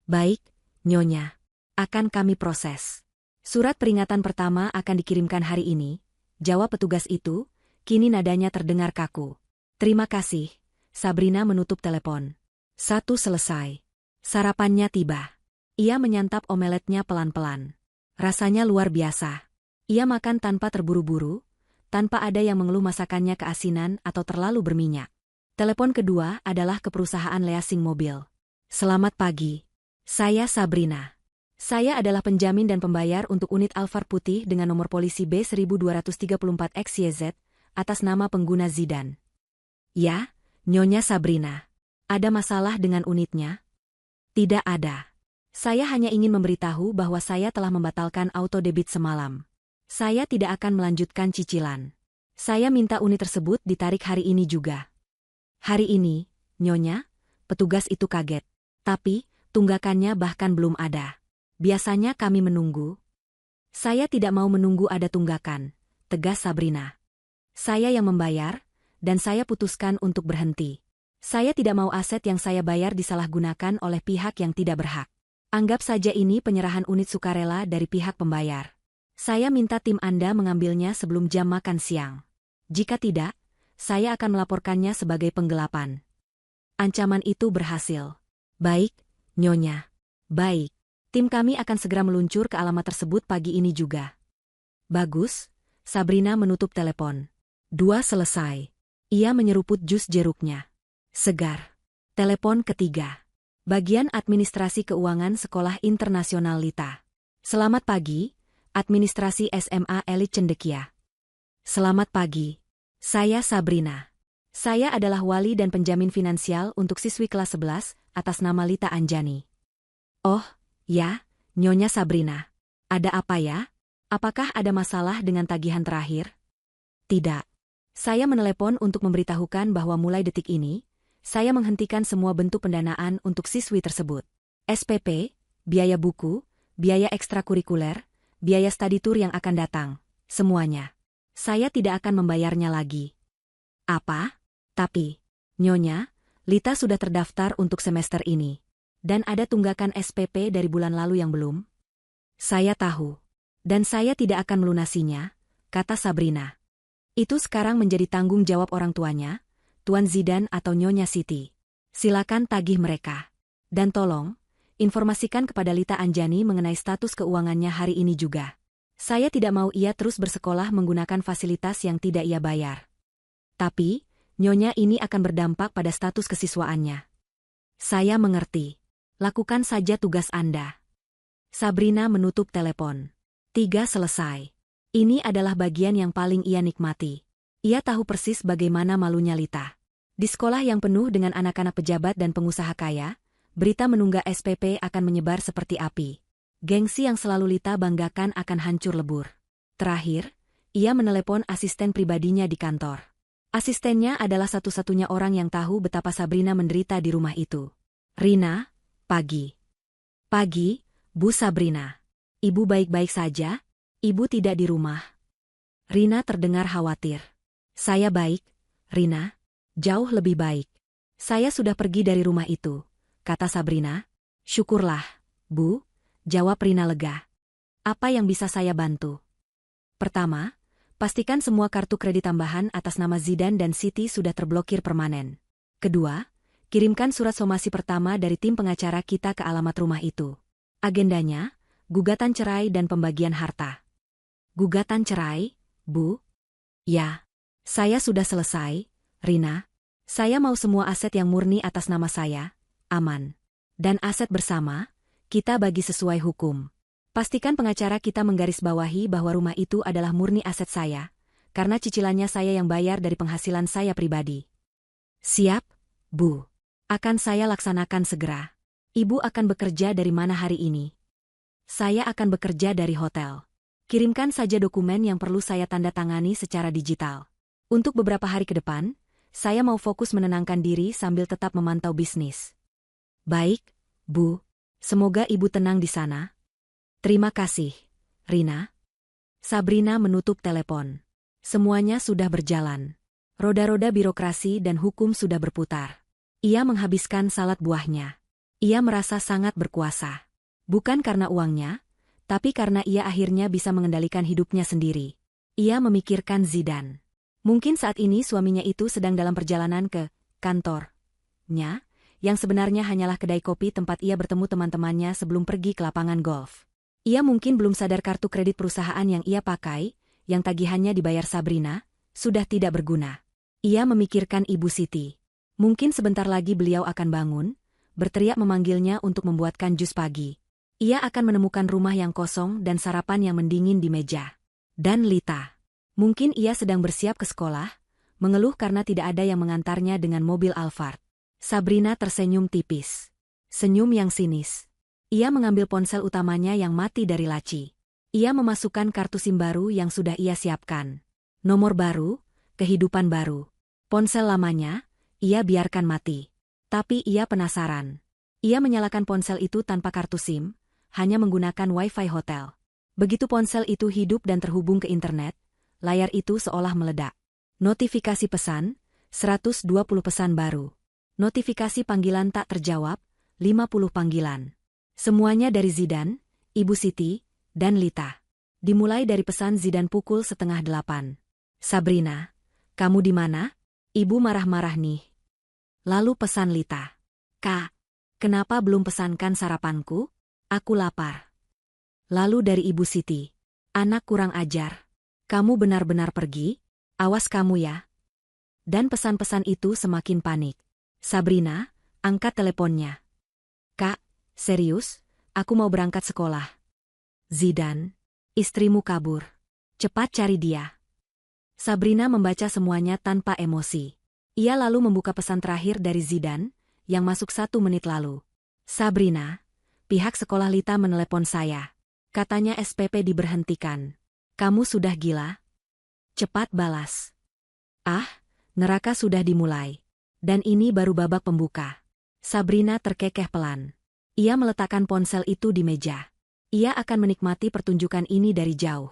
Baik, Nyonya. Akan kami proses. Surat peringatan pertama akan dikirimkan hari ini, jawab petugas itu, kini nadanya terdengar kaku. Terima kasih. Sabrina menutup telepon. Satu selesai. Sarapannya tiba. Ia menyantap omeletnya pelan-pelan. Rasanya luar biasa. Ia makan tanpa terburu-buru, tanpa ada yang mengeluh masakannya keasinan atau terlalu berminyak. Telepon kedua adalah ke perusahaan leasing mobil. Selamat pagi. Saya Sabrina. Saya adalah penjamin dan pembayar untuk unit Alphard putih dengan nomor polisi B1234XYZ atas nama pengguna Zidan. Ya, Nyonya Sabrina. Ada masalah dengan unitnya? Tidak ada. Saya hanya ingin memberitahu bahwa saya telah membatalkan auto debit semalam. Saya tidak akan melanjutkan cicilan. Saya minta unit tersebut ditarik hari ini juga. Hari ini, Nyonya, petugas itu kaget. Tapi, tunggakannya bahkan belum ada. Biasanya kami menunggu. Saya tidak mau menunggu ada tunggakan, tegas Sabrina. Saya yang membayar, dan saya putuskan untuk berhenti. Saya tidak mau aset yang saya bayar disalahgunakan oleh pihak yang tidak berhak. Anggap saja ini penyerahan unit sukarela dari pihak pembayar. Saya minta tim Anda mengambilnya sebelum jam makan siang. Jika tidak, saya akan melaporkannya sebagai penggelapan. Ancaman itu berhasil. Baik, Nyonya. Baik. Tim kami akan segera meluncur ke alamat tersebut pagi ini juga. Bagus, Sabrina menutup telepon. 2 selesai. Ia menyeruput jus jeruknya. Segar. Telepon ketiga. Bagian Administrasi Keuangan Sekolah Internasional Lita. Selamat pagi, Administrasi SMA Elit Cendekia. Selamat pagi. Saya Sabrina. Saya adalah wali dan penjamin finansial untuk siswi kelas 11 atas nama Lita Anjani. Oh, ya, Nyonya Sabrina. Ada apa ya? Apakah ada masalah dengan tagihan terakhir? Tidak. Saya menelepon untuk memberitahukan bahwa mulai detik ini, saya menghentikan semua bentuk pendanaan untuk siswi tersebut. SPP, biaya buku, biaya ekstrakurikuler, biaya study tour yang akan datang, semuanya. Saya tidak akan membayarnya lagi. Apa? Tapi, Nyonya, Lita sudah terdaftar untuk semester ini. Dan ada tunggakan SPP dari bulan lalu yang belum? Saya tahu. Dan saya tidak akan melunasinya, kata Sabrina. Itu sekarang menjadi tanggung jawab orang tuanya, Tuan Zidan atau Nyonya Siti. Silakan tagih mereka. Dan tolong, informasikan kepada Lita Anjani mengenai status keuangannya hari ini juga. Saya tidak mau ia terus bersekolah menggunakan fasilitas yang tidak ia bayar. Tapi, Nyonya ini akan berdampak pada status kesiswaannya. Saya mengerti. Lakukan saja tugas Anda. Sabrina menutup telepon. 3 selesai. Ini adalah bagian yang paling ia nikmati. Ia tahu persis bagaimana malunya Lita. Di sekolah yang penuh dengan anak-anak pejabat dan pengusaha kaya, berita menunggak SPP akan menyebar seperti api. Gengsi yang selalu Lita banggakan akan hancur lebur. Terakhir, ia menelepon asisten pribadinya di kantor. Asistennya adalah satu-satunya orang yang tahu betapa Sabrina menderita di rumah itu. Rina, pagi. Pagi, Bu Sabrina. Ibu baik-baik saja? Ibu tidak di rumah. Rina terdengar khawatir. Saya baik, Rina. Jauh lebih baik. Saya sudah pergi dari rumah itu, kata Sabrina. Syukurlah, Bu, jawab Rina lega. Apa yang bisa saya bantu? Pertama, pastikan semua kartu kredit tambahan atas nama Zidan dan Siti sudah terblokir permanen. Kedua, kirimkan surat somasi pertama dari tim pengacara kita ke alamat rumah itu. Agendanya, gugatan cerai dan pembagian harta. Gugatan cerai, Bu? Ya. Saya sudah selesai, Rina. Saya mau semua aset yang murni atas nama saya, aman. Dan aset bersama, kita bagi sesuai hukum. Pastikan pengacara kita menggarisbawahi bahwa rumah itu adalah murni aset saya, karena cicilannya saya yang bayar dari penghasilan saya pribadi. Siap, Bu. Akan saya laksanakan segera. Ibu akan bekerja dari mana hari ini? Saya akan bekerja dari hotel. Kirimkan saja dokumen yang perlu saya tanda tangani secara digital. Untuk beberapa hari ke depan, saya mau fokus menenangkan diri sambil tetap memantau bisnis. Baik, Bu. Semoga Ibu tenang di sana. Terima kasih, Rina. Sabrina menutup telepon. Semuanya sudah berjalan. Roda-roda birokrasi dan hukum sudah berputar. Ia menghabiskan salad buahnya. Ia merasa sangat berkuasa. Bukan karena uangnya, tapi karena ia akhirnya bisa mengendalikan hidupnya sendiri. Ia memikirkan Zidan. Mungkin saat ini suaminya itu sedang dalam perjalanan ke kantornya, yang sebenarnya hanyalah kedai kopi tempat ia bertemu teman-temannya sebelum pergi ke lapangan golf. Ia mungkin belum sadar kartu kredit perusahaan yang ia pakai, yang tagihannya dibayar Sabrina, sudah tidak berguna. Ia memikirkan Ibu Siti. Mungkin sebentar lagi beliau akan bangun, berteriak memanggilnya untuk membuatkan jus pagi. Ia akan menemukan rumah yang kosong dan sarapan yang mendingin di meja. Dan Lita. Mungkin ia sedang bersiap ke sekolah, mengeluh karena tidak ada yang mengantarnya dengan mobil Alphard. Sabrina tersenyum tipis. Senyum yang sinis. Ia mengambil ponsel utamanya yang mati dari laci. Ia memasukkan kartu SIM baru yang sudah ia siapkan. Nomor baru, kehidupan baru. Ponsel lamanya, ia biarkan mati. Tapi ia penasaran. Ia menyalakan ponsel itu tanpa kartu SIM, hanya menggunakan Wi-Fi hotel. Begitu ponsel itu hidup dan terhubung ke internet, layar itu seolah meledak. Notifikasi pesan, 120 pesan baru. Notifikasi panggilan tak terjawab, 50 panggilan. Semuanya dari Zidan, Ibu Siti, dan Lita. Dimulai dari pesan Zidan pukul 7:30. Sabrina, kamu di mana? Ibu marah-marah nih. Lalu pesan Lita. Kak, kenapa belum pesankan sarapanku? Aku lapar. Lalu dari Ibu Siti. Anak kurang ajar. Kamu benar-benar pergi? Awas kamu ya. Dan pesan-pesan itu semakin panik. Sabrina, angkat teleponnya. Kak, serius, aku mau berangkat sekolah. Zidan, istrimu kabur. Cepat cari dia. Sabrina membaca semuanya tanpa emosi. Ia lalu membuka pesan terakhir dari Zidan, yang masuk 1 menit lalu. Sabrina, pihak sekolah Lita menelepon saya. Katanya SPP diberhentikan. Kamu sudah gila? Cepat balas. Ah, neraka sudah dimulai. Dan ini baru babak pembuka. Sabrina terkekeh pelan. Ia meletakkan ponsel itu di meja. Ia akan menikmati pertunjukan ini dari jauh.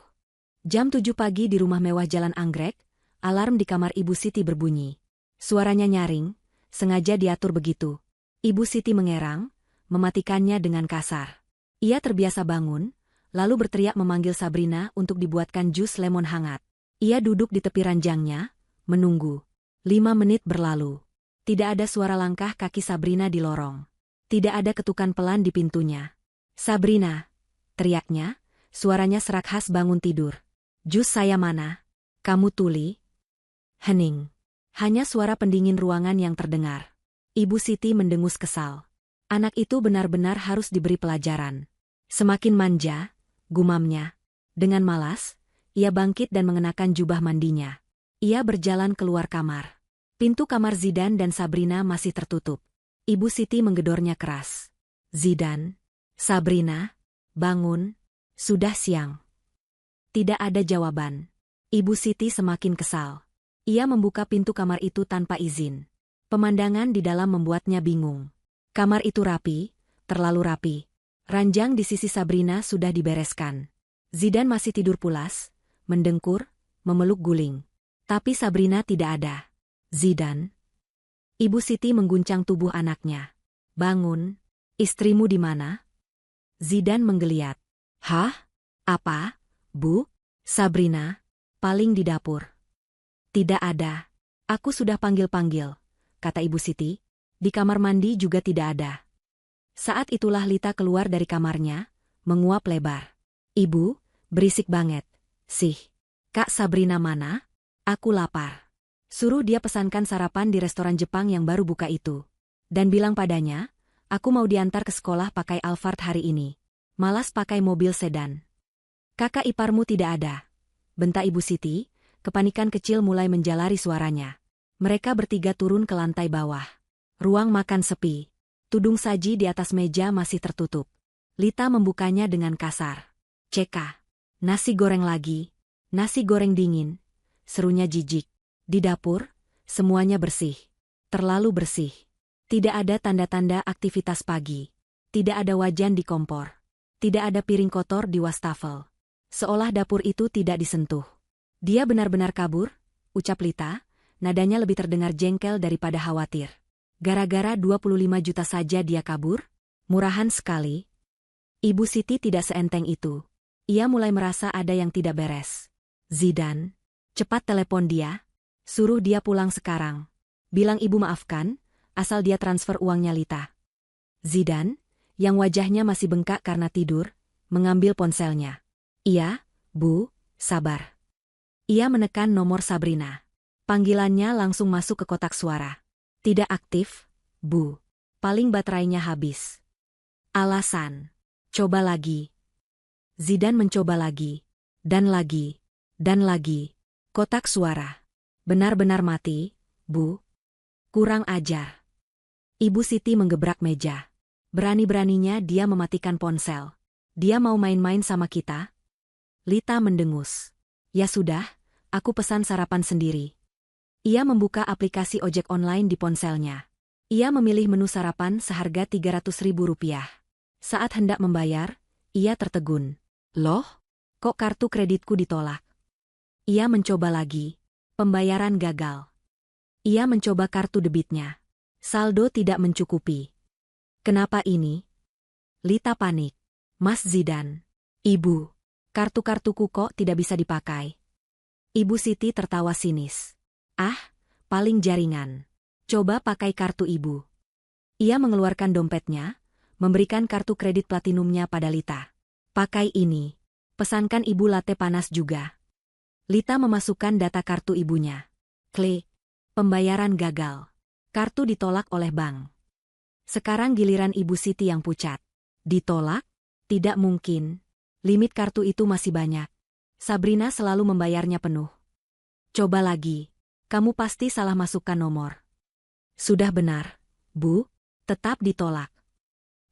Jam 7 pagi di rumah mewah Jalan Anggrek, alarm di kamar Ibu Siti berbunyi. Suaranya nyaring, sengaja diatur begitu. Ibu Siti mengerang, mematikannya dengan kasar. Ia terbiasa bangun, lalu berteriak memanggil Sabrina untuk dibuatkan jus lemon hangat. Ia duduk di tepi ranjangnya, menunggu. 5 menit berlalu. Tidak ada suara langkah kaki Sabrina di lorong. Tidak ada ketukan pelan di pintunya. Sabrina, teriaknya, suaranya serak khas bangun tidur. Jus saya mana? Kamu tuli? Hening. Hanya suara pendingin ruangan yang terdengar. Ibu Siti mendengus kesal. Anak itu benar-benar harus diberi pelajaran. Semakin manja, gumamnya. Dengan malas, ia bangkit dan mengenakan jubah mandinya. Ia berjalan keluar kamar. Pintu kamar Zidan dan Sabrina masih tertutup. Ibu Siti menggedornya keras. Zidan, Sabrina, bangun, sudah siang. Tidak ada jawaban. Ibu Siti semakin kesal. Ia membuka pintu kamar itu tanpa izin. Pemandangan di dalam membuatnya bingung. Kamar itu rapi, terlalu rapi. Ranjang di sisi Sabrina sudah dibereskan. Zidan masih tidur pulas, mendengkur, memeluk guling. Tapi Sabrina tidak ada. Zidan. Ibu Siti mengguncang tubuh anaknya. Bangun, istrimu di mana? Zidan menggeliat. Hah? Apa? Bu? Sabrina? Paling di dapur. Tidak ada. Aku sudah panggil-panggil, kata Ibu Siti. Di kamar mandi juga tidak ada. Saat itulah Lita keluar dari kamarnya, menguap lebar. Ibu, berisik banget. Sih. Kak Sabrina mana? Aku lapar. Suruh dia pesankan sarapan di restoran Jepang yang baru buka itu. Dan bilang padanya, aku mau diantar ke sekolah pakai Alphard hari ini. Malas pakai mobil sedan. Kakak iparmu tidak ada. Bentak Ibu Siti, kepanikan kecil mulai menjalari suaranya. Mereka bertiga turun ke lantai bawah. Ruang makan sepi. Tudung saji di atas meja masih tertutup. Lita membukanya dengan kasar. Ceka. Nasi goreng lagi. Nasi goreng dingin. Serunya jijik. Di dapur, semuanya bersih. Terlalu bersih. Tidak ada tanda-tanda aktivitas pagi. Tidak ada wajan di kompor. Tidak ada piring kotor di wastafel. Seolah dapur itu tidak disentuh. Dia benar-benar kabur, ucap Lita, nadanya lebih terdengar jengkel daripada khawatir. Gara-gara 25 juta saja dia kabur? Murahan sekali. Ibu Siti tidak seenteng itu. Ia mulai merasa ada yang tidak beres. Zidan, cepat telepon dia. Suruh dia pulang sekarang. Bilang ibu maafkan, asal dia transfer uangnya Lita. Zidan, yang wajahnya masih bengkak karena tidur, mengambil ponselnya. Iya, Bu, sabar. Ia menekan nomor Sabrina. Panggilannya langsung masuk ke kotak suara. Tidak aktif, Bu. Paling baterainya habis. Alasan. Coba lagi. Zidan mencoba lagi. Dan lagi. Dan lagi. Kotak suara. Benar-benar mati, Bu. Kurang ajar. Ibu Siti menggebrak meja. Berani-beraninya dia mematikan ponsel. Dia mau main-main sama kita? Lita mendengus. Ya sudah, aku pesan sarapan sendiri. Ia membuka aplikasi ojek online di ponselnya. Ia memilih menu sarapan seharga Rp300.000. Saat hendak membayar, ia tertegun. Loh, kok kartu kreditku ditolak? Ia mencoba lagi. Pembayaran gagal. Ia mencoba kartu debitnya. Saldo tidak mencukupi. Kenapa ini? Lita panik. Mas Zidan. Ibu. Kartu-kartuku kok tidak bisa dipakai? Ibu Siti tertawa sinis. Ah, paling jaringan. Coba pakai kartu ibu. Ia mengeluarkan dompetnya, memberikan kartu kredit platinumnya pada Lita. Pakai ini. Pesankan ibu latte panas juga. Lita memasukkan data kartu ibunya. Klik. Pembayaran gagal. Kartu ditolak oleh bank. Sekarang giliran Ibu Siti yang pucat. Ditolak? Tidak mungkin. Limit kartu itu masih banyak. Sabrina selalu membayarnya penuh. Coba lagi. Kamu pasti salah masukkan nomor. Sudah benar, Bu. Tetap ditolak.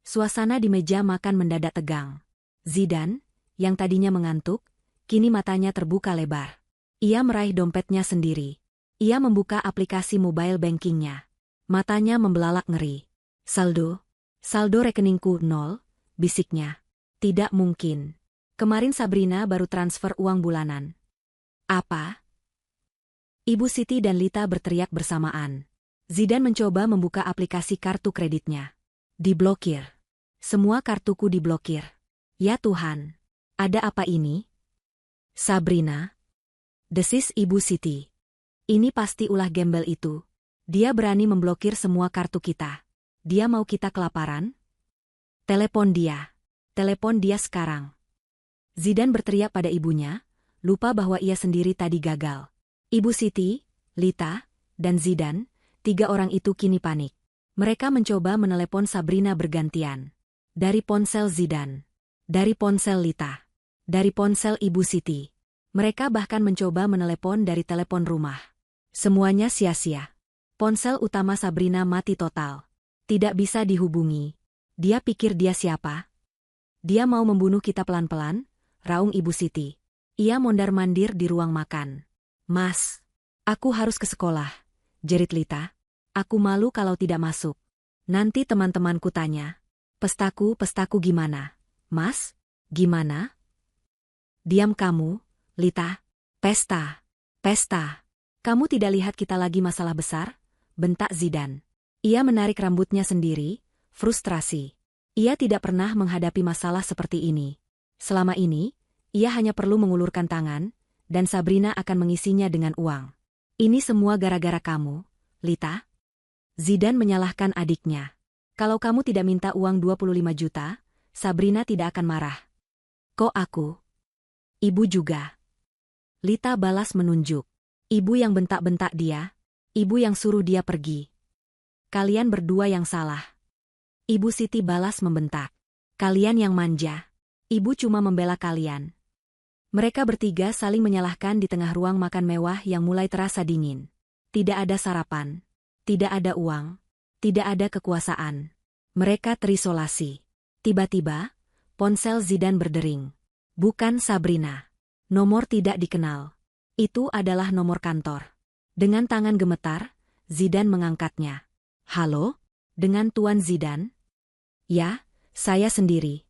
Suasana di meja makan mendadak tegang. Zidan, yang tadinya mengantuk, kini matanya terbuka lebar. Ia meraih dompetnya sendiri. Ia membuka aplikasi mobile bankingnya. Matanya membelalak ngeri. Saldo rekeningku 0, bisiknya. Tidak mungkin. Kemarin Sabrina baru transfer uang bulanan. Apa? Ibu Siti dan Lita berteriak bersamaan. Zidan mencoba membuka aplikasi kartu kreditnya. Diblokir. Semua kartuku diblokir. Ya Tuhan. Ada apa ini? Sabrina. Desis Ibu Siti. Ini pasti ulah gembel itu. Dia berani memblokir semua kartu kita. Dia mau kita kelaparan? Telepon dia. Telepon dia sekarang. Zidan berteriak pada ibunya, lupa bahwa ia sendiri tadi gagal. Ibu Siti, Lita, dan Zidan, 3 orang itu kini panik. Mereka mencoba menelepon Sabrina bergantian. Dari ponsel Zidan. Dari ponsel Lita. Dari ponsel Ibu Siti. Mereka bahkan mencoba menelepon dari telepon rumah. Semuanya sia-sia. Ponsel utama Sabrina mati total. Tidak bisa dihubungi. Dia pikir dia siapa? Dia mau membunuh kita pelan-pelan, raung Ibu Siti. Ia mondar-mandir di ruang makan. Mas, aku harus ke sekolah, jerit Lita. Aku malu kalau tidak masuk. Nanti teman-temanku tanya. Pestaku gimana? Mas, gimana? Diam kamu, Lita. Pesta. Kamu tidak lihat kita lagi masalah besar? Bentak Zidan. Ia menarik rambutnya sendiri, frustrasi. Ia tidak pernah menghadapi masalah seperti ini. Selama ini, ia hanya perlu mengulurkan tangan, dan Sabrina akan mengisinya dengan uang. Ini semua gara-gara kamu, Lita. Zidan menyalahkan adiknya. Kalau kamu tidak minta uang 25 juta, Sabrina tidak akan marah. Kok aku? Ibu juga. Lita balas menunjuk. Ibu yang bentak-bentak dia. Ibu yang suruh dia pergi. Kalian berdua yang salah. Ibu Siti balas membentak. Kalian yang manja. Ibu cuma membela kalian. Mereka bertiga saling menyalahkan di tengah ruang makan mewah yang mulai terasa dingin. Tidak ada sarapan. Tidak ada uang. Tidak ada kekuasaan. Mereka terisolasi. Tiba-tiba, ponsel Zidan berdering. Bukan Sabrina. Nomor tidak dikenal. Itu adalah nomor kantor. Dengan tangan gemetar, Zidan mengangkatnya. Halo? Dengan Tuan Zidan? Ya, saya sendiri.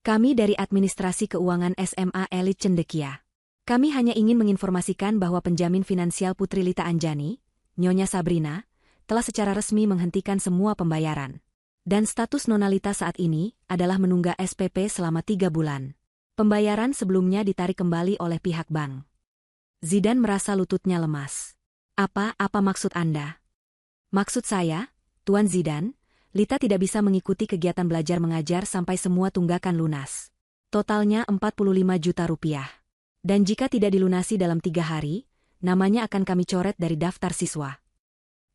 Kami dari Administrasi Keuangan SMA Elit Cendekia. Kami hanya ingin menginformasikan bahwa penjamin finansial Putri Lita Anjani, Nyonya Sabrina, telah secara resmi menghentikan semua pembayaran. Dan status Nona Lita saat ini adalah menunggak SPP selama 3 bulan. Pembayaran sebelumnya ditarik kembali oleh pihak bank. Zidan merasa lututnya lemas. Apa maksud Anda? Maksud saya, Tuan Zidan, Lita tidak bisa mengikuti kegiatan belajar mengajar sampai semua tunggakan lunas. Totalnya 45 juta rupiah. Dan jika tidak dilunasi dalam 3 hari, namanya akan kami coret dari daftar siswa.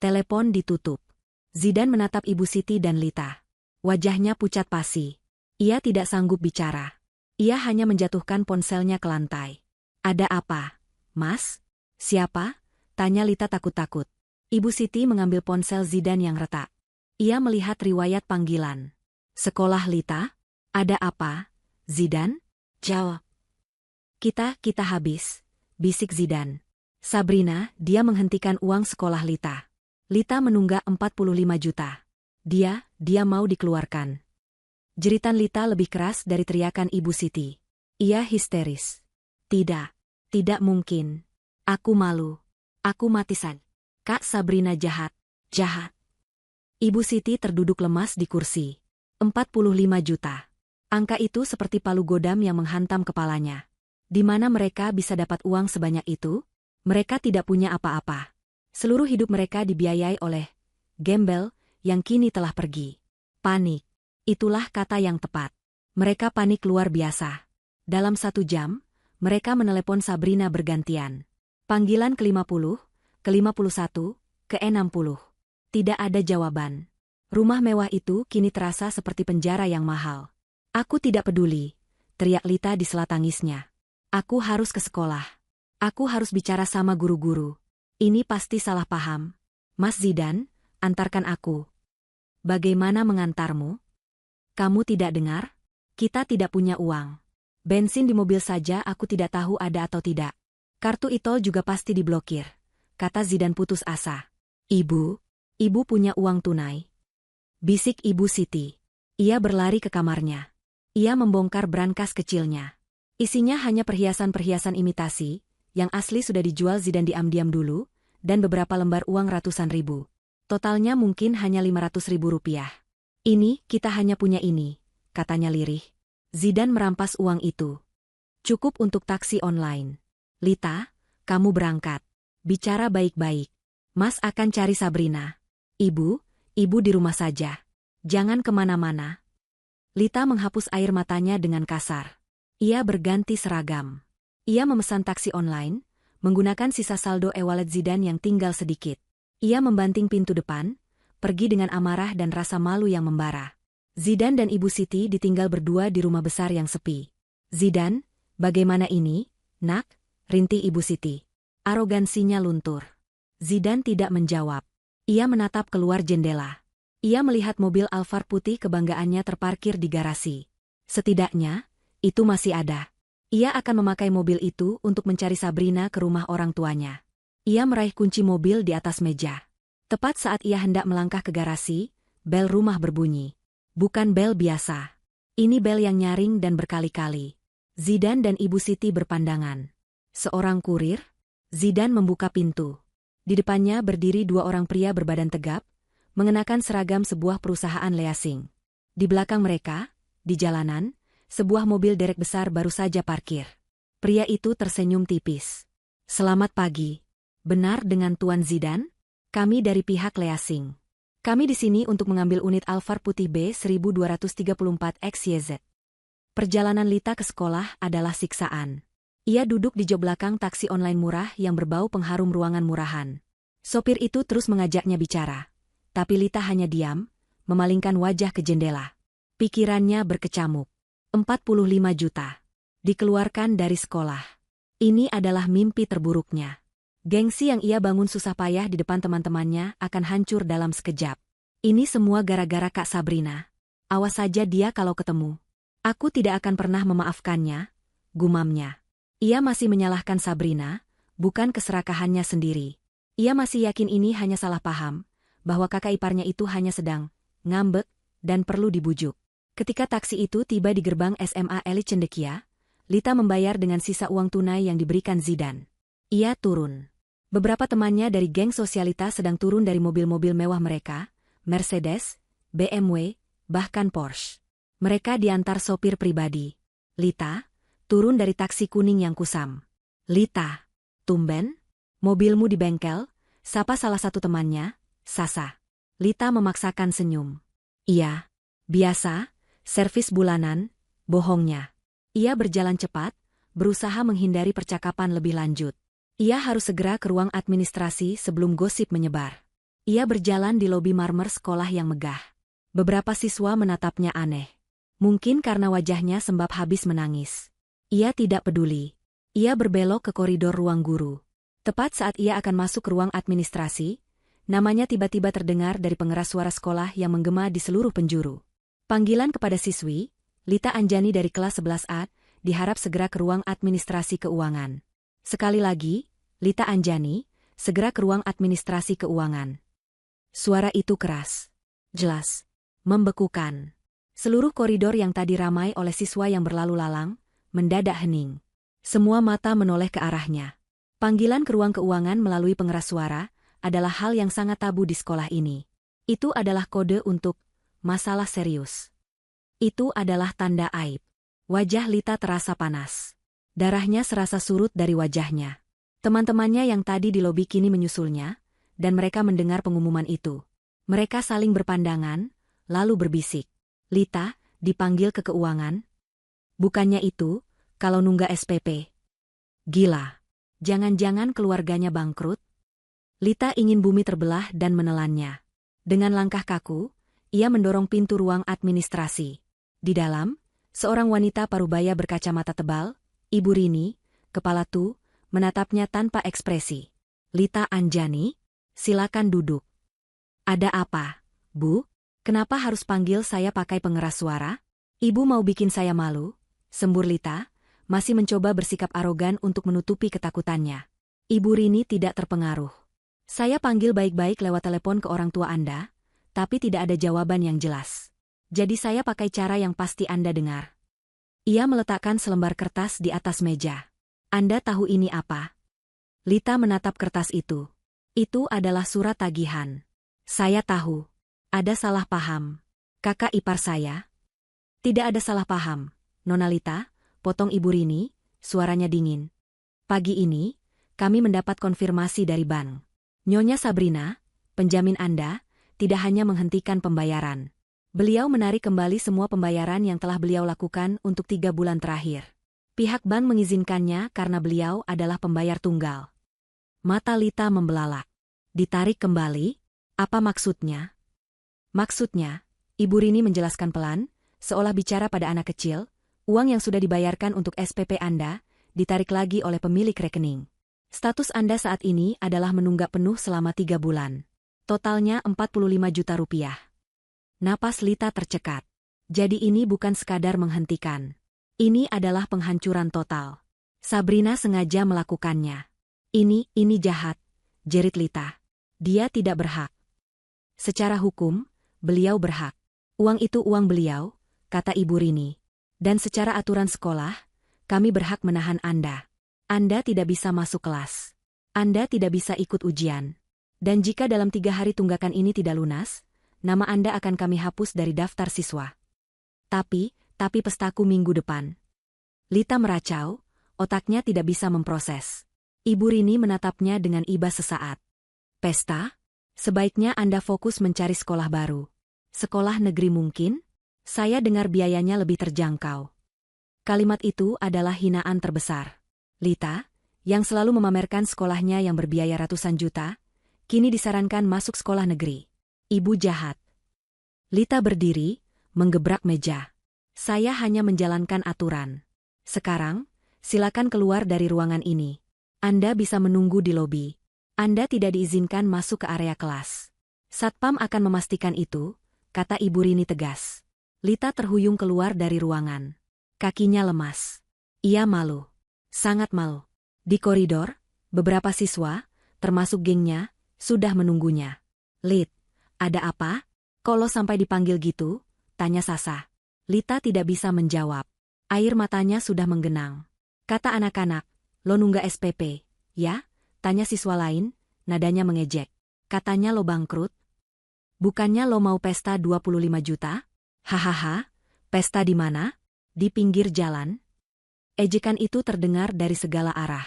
Telepon ditutup. Zidan menatap Ibu Siti dan Lita. Wajahnya pucat pasi. Ia tidak sanggup bicara. Ia hanya menjatuhkan ponselnya ke lantai. Ada apa? Mas? Siapa? Tanya Lita takut-takut. Ibu Siti mengambil ponsel Zidan yang retak. Ia melihat riwayat panggilan. Sekolah Lita? Ada apa? Zidan? Jawab. Kita habis, bisik Zidan. Sabrina, dia menghentikan uang sekolah Lita. Lita menunggak 45 juta. Dia mau dikeluarkan. Jeritan Lita lebih keras dari teriakan Ibu Siti. Ia histeris. Tidak mungkin. Aku malu. Aku matisan. Kak Sabrina jahat. Ibu Siti terduduk lemas di kursi. 45 juta. Angka itu seperti palu godam yang menghantam kepalanya. Di mana mereka bisa dapat uang sebanyak itu? Mereka tidak punya apa-apa. Seluruh hidup mereka dibiayai oleh gembel yang kini telah pergi. Panik. Itulah kata yang tepat. Mereka panik luar biasa. Dalam 1 jam, mereka menelepon Sabrina bergantian. Panggilan ke-50, ke-51, ke-60. Tidak ada jawaban. Rumah mewah itu kini terasa seperti penjara yang mahal. Aku tidak peduli, teriak Lita di sela tangisnya. Aku harus ke sekolah. Aku harus bicara sama guru-guru. Ini pasti salah paham. Mas Zidan, antarkan aku. Bagaimana mengantarmu? Kamu tidak dengar? Kita tidak punya uang. Bensin di mobil saja aku tidak tahu ada atau tidak. Kartu e-tol juga pasti diblokir, kata Zidan putus asa. Ibu punya uang tunai. Bisik Ibu Siti. Ia berlari ke kamarnya. Ia membongkar brankas kecilnya. Isinya hanya perhiasan-perhiasan imitasi, yang asli sudah dijual Zidan diam-diam dulu, dan beberapa lembar uang ratusan ribu. Totalnya mungkin hanya 500 ribu rupiah. Ini, kita hanya punya ini, katanya lirih. Zidan merampas uang itu. Cukup untuk taksi online. Lita, kamu berangkat. Bicara baik-baik. Mas akan cari Sabrina. Ibu di rumah saja. Jangan kemana-mana. Lita menghapus air matanya dengan kasar. Ia berganti seragam. Ia memesan taksi online, menggunakan sisa saldo e-wallet Zidan yang tinggal sedikit. Ia membanting pintu depan, pergi dengan amarah dan rasa malu yang membara. Zidan dan Ibu Siti ditinggal berdua di rumah besar yang sepi. Zidan, bagaimana ini, nak? Rintih Ibu Siti. Arogansinya luntur. Zidan tidak menjawab. Ia menatap keluar jendela. Ia melihat mobil Alphard putih kebanggaannya terparkir di garasi. Setidaknya, itu masih ada. Ia akan memakai mobil itu untuk mencari Sabrina ke rumah orang tuanya. Ia meraih kunci mobil di atas meja. Tepat saat ia hendak melangkah ke garasi, bel rumah berbunyi. Bukan bel biasa. Ini bel yang nyaring dan berkali-kali. Zidan dan Ibu Siti berpandangan. Seorang kurir? Zidan membuka pintu. Di depannya berdiri 2 orang pria berbadan tegap, mengenakan seragam sebuah perusahaan leasing. Di belakang mereka, di jalanan, sebuah mobil derek besar baru saja parkir. Pria itu tersenyum tipis. Selamat pagi. Benar dengan Tuan Zidan? Kami dari pihak leasing. Kami di sini untuk mengambil unit Alphard putih B1234 XYZ. Perjalanan Lita ke sekolah adalah siksaan. Ia duduk di jok belakang taksi online murah yang berbau pengharum ruangan murahan. Sopir itu terus mengajaknya bicara. Tapi Lita hanya diam, memalingkan wajah ke jendela. Pikirannya berkecamuk. 45 juta. Dikeluarkan dari sekolah. Ini adalah mimpi terburuknya. Gengsi yang ia bangun susah payah di depan teman-temannya akan hancur dalam sekejap. Ini semua gara-gara Kak Sabrina. Awas saja dia kalau ketemu. Aku tidak akan pernah memaafkannya, gumamnya. Ia masih menyalahkan Sabrina, bukan keserakahannya sendiri. Ia masih yakin ini hanya salah paham, bahwa kakak iparnya itu hanya sedang ngambek dan perlu dibujuk. Ketika taksi itu tiba di gerbang SMA Elit Cendekia, Lita membayar dengan sisa uang tunai yang diberikan Zidan. Ia turun. Beberapa temannya dari geng sosialitas sedang turun dari mobil-mobil mewah mereka, Mercedes, BMW, bahkan Porsche. Mereka diantar sopir pribadi. Lita, turun dari taksi kuning yang kusam. Lita, tumben? Mobilmu di bengkel? Sapa salah satu temannya, Sasa. Lita memaksakan senyum. Iya, biasa, servis bulanan, bohongnya. Ia berjalan cepat, berusaha menghindari percakapan lebih lanjut. Ia harus segera ke ruang administrasi sebelum gosip menyebar. Ia berjalan di lobi marmer sekolah yang megah. Beberapa siswa menatapnya aneh. Mungkin karena wajahnya sembab habis menangis. Ia tidak peduli. Ia berbelok ke koridor ruang guru. Tepat saat ia akan masuk ke ruang administrasi, namanya tiba-tiba terdengar dari pengeras suara sekolah yang menggema di seluruh penjuru. Panggilan kepada siswi, Lita Anjani dari kelas 11A, diharap segera ke ruang administrasi keuangan. Sekali lagi, Lita Anjani, segera ke ruang administrasi keuangan. Suara itu keras, jelas, membekukan. Seluruh koridor yang tadi ramai oleh siswa yang berlalu lalang, mendadak hening. Semua mata menoleh ke arahnya. Panggilan ke ruang keuangan melalui pengeras suara adalah hal yang sangat tabu di sekolah ini. Itu adalah kode untuk masalah serius. Itu adalah tanda aib. Wajah Lita terasa panas. Darahnya serasa surut dari wajahnya. Teman-temannya yang tadi di lobi kini menyusulnya, dan mereka mendengar pengumuman itu. Mereka saling berpandangan, lalu berbisik. Lita, dipanggil ke keuangan. Bukannya itu, kalau nunggak SPP. Gila. Jangan-jangan keluarganya bangkrut? Lita ingin bumi terbelah dan menelannya. Dengan langkah kaku, ia mendorong pintu ruang administrasi. Di dalam, seorang wanita parubaya berkacamata tebal, Ibu Rini, kepala tu, menatapnya tanpa ekspresi. Lita Anjani, silakan duduk. Ada apa, Bu? Kenapa harus panggil saya pakai pengeras suara? Ibu mau bikin saya malu? Sembur Lita, masih mencoba bersikap arogan untuk menutupi ketakutannya. Ibu Rini tidak terpengaruh. Saya panggil baik-baik lewat telepon ke orang tua Anda, tapi tidak ada jawaban yang jelas. Jadi saya pakai cara yang pasti Anda dengar. Ia meletakkan selembar kertas di atas meja. Anda tahu ini apa? Lita menatap kertas itu. Itu adalah surat tagihan. Saya tahu. Ada salah paham. Kakak ipar saya? Tidak ada salah paham, Nona Lita, potong Ibu Rini, suaranya dingin. Pagi ini, kami mendapat konfirmasi dari bank. Nyonya Sabrina, penjamin Anda, tidak hanya menghentikan pembayaran. Beliau menarik kembali semua pembayaran yang telah beliau lakukan untuk 3 bulan terakhir. Pihak bank mengizinkannya karena beliau adalah pembayar tunggal. Mata Lita membelalak. Ditarik kembali? Apa maksudnya? Maksudnya, Ibu Rini menjelaskan pelan, seolah bicara pada anak kecil, uang yang sudah dibayarkan untuk SPP Anda, ditarik lagi oleh pemilik rekening. Status Anda saat ini adalah menunggak penuh selama 3 bulan. Totalnya 45 juta rupiah. Napas Lita tercekat. Jadi ini bukan sekadar menghentikan. Ini adalah penghancuran total. Sabrina sengaja melakukannya. Ini jahat, jerit Lita. Dia tidak berhak. Secara hukum, beliau berhak. Uang itu uang beliau, kata Ibu Rini. Dan secara aturan sekolah, kami berhak menahan Anda. Anda tidak bisa masuk kelas. Anda tidak bisa ikut ujian. Dan jika dalam 3 hari tunggakan ini tidak lunas, nama Anda akan kami hapus dari daftar siswa. Tapi pestaku minggu depan. Lita meracau, otaknya tidak bisa memproses. Ibu Rini menatapnya dengan iba sesaat. Pesta? Sebaiknya Anda fokus mencari sekolah baru. Sekolah negeri mungkin? Saya dengar biayanya lebih terjangkau. Kalimat itu adalah hinaan terbesar. Lita, yang selalu memamerkan sekolahnya yang berbiaya ratusan juta, kini disarankan masuk sekolah negeri. Ibu jahat. Lita berdiri, menggebrak meja. Saya hanya menjalankan aturan. Sekarang, silakan keluar dari ruangan ini. Anda bisa menunggu di lobi. Anda tidak diizinkan masuk ke area kelas. Satpam akan memastikan itu, kata Ibu Rini tegas. Lita terhuyung keluar dari ruangan. Kakinya lemas. Ia malu. Sangat malu. Di koridor, beberapa siswa, termasuk gengnya, sudah menunggunya. Lit, ada apa? Kalau sampai dipanggil gitu? Tanya Sasa. Lita tidak bisa menjawab. Air matanya sudah menggenang. Kata anak-anak, lo nunggak SPP, ya? Tanya siswa lain, nadanya mengejek. Katanya lo bangkrut? Bukannya lo mau pesta 25 juta? Hahaha, pesta di mana? Di pinggir jalan? Ejekan itu terdengar dari segala arah.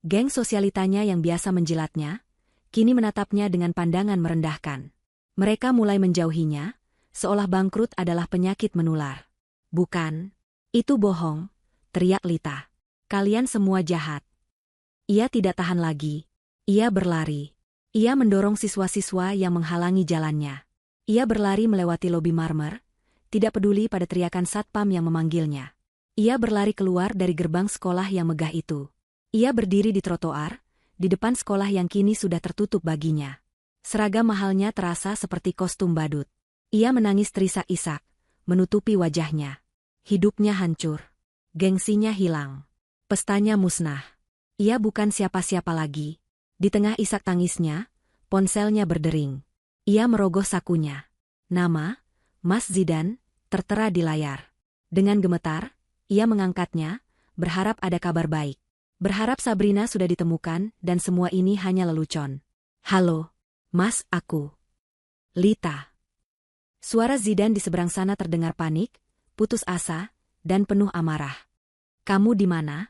Geng sosialitanya yang biasa menjilatnya, kini menatapnya dengan pandangan merendahkan. Mereka mulai menjauhinya, seolah bangkrut adalah penyakit menular. Bukan. Itu bohong, teriak Lita. Kalian semua jahat. Ia tidak tahan lagi. Ia berlari. Ia mendorong siswa-siswa yang menghalangi jalannya. Ia berlari melewati lobi marmer, tidak peduli pada teriakan satpam yang memanggilnya. Ia berlari keluar dari gerbang sekolah yang megah itu. Ia berdiri di trotoar, di depan sekolah yang kini sudah tertutup baginya. Seragam mahalnya terasa seperti kostum badut. Ia menangis terisak-isak, menutupi wajahnya. Hidupnya hancur. Gengsinya hilang. Pestanya musnah. Ia bukan siapa-siapa lagi. Di tengah isak tangisnya, ponselnya berdering. Ia merogoh sakunya. Nama, Mas Zidan, tertera di layar. Dengan gemetar, ia mengangkatnya, berharap ada kabar baik. Berharap Sabrina sudah ditemukan dan semua ini hanya lelucon. Halo, Mas, aku. Lita. Suara Zidan di seberang sana terdengar panik, putus asa, dan penuh amarah. Kamu di mana?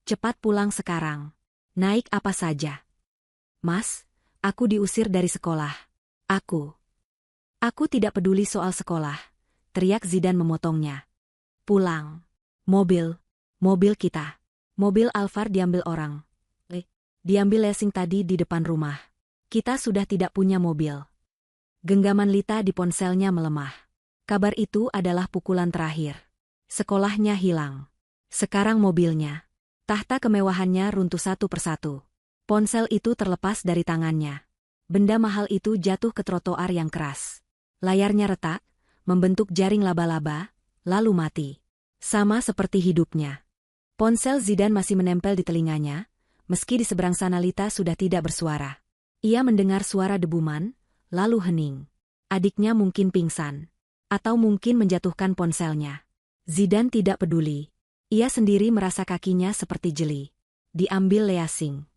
Cepat pulang sekarang. Naik apa saja. Mas, aku diusir dari sekolah. Aku tidak peduli soal sekolah, teriak Zidan memotongnya. Pulang. Mobil kita. Mobil Alphard diambil orang. Diambil Lessing tadi di depan rumah. Kita sudah tidak punya mobil. Genggaman Lita di ponselnya melemah. Kabar itu adalah pukulan terakhir. Sekolahnya hilang. Sekarang mobilnya. Tahta kemewahannya runtuh satu persatu. Ponsel itu terlepas dari tangannya. Benda mahal itu jatuh ke trotoar yang keras. Layarnya retak, membentuk jaring laba-laba, lalu mati. Sama seperti hidupnya. Ponsel Zidan masih menempel di telinganya, meski di seberang sana Lita sudah tidak bersuara. Ia mendengar suara debuman, lalu hening. Adiknya mungkin pingsan. Atau mungkin menjatuhkan ponselnya. Zidan tidak peduli. Ia sendiri merasa kakinya seperti jeli. Diambil Lessing.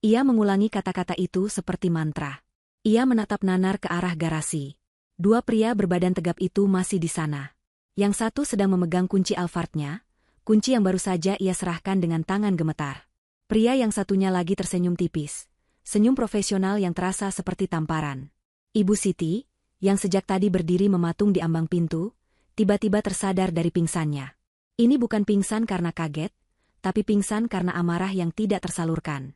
Ia mengulangi kata-kata itu seperti mantra. Ia menatap nanar ke arah garasi. Dua pria berbadan tegap itu masih di sana. Yang satu sedang memegang kunci Alphardnya, kunci yang baru saja ia serahkan dengan tangan gemetar. Pria yang satunya lagi tersenyum tipis. Senyum profesional yang terasa seperti tamparan. Ibu Siti, yang sejak tadi berdiri mematung di ambang pintu, tiba-tiba tersadar dari pingsannya. Ini bukan pingsan karena kaget, tapi pingsan karena amarah yang tidak tersalurkan.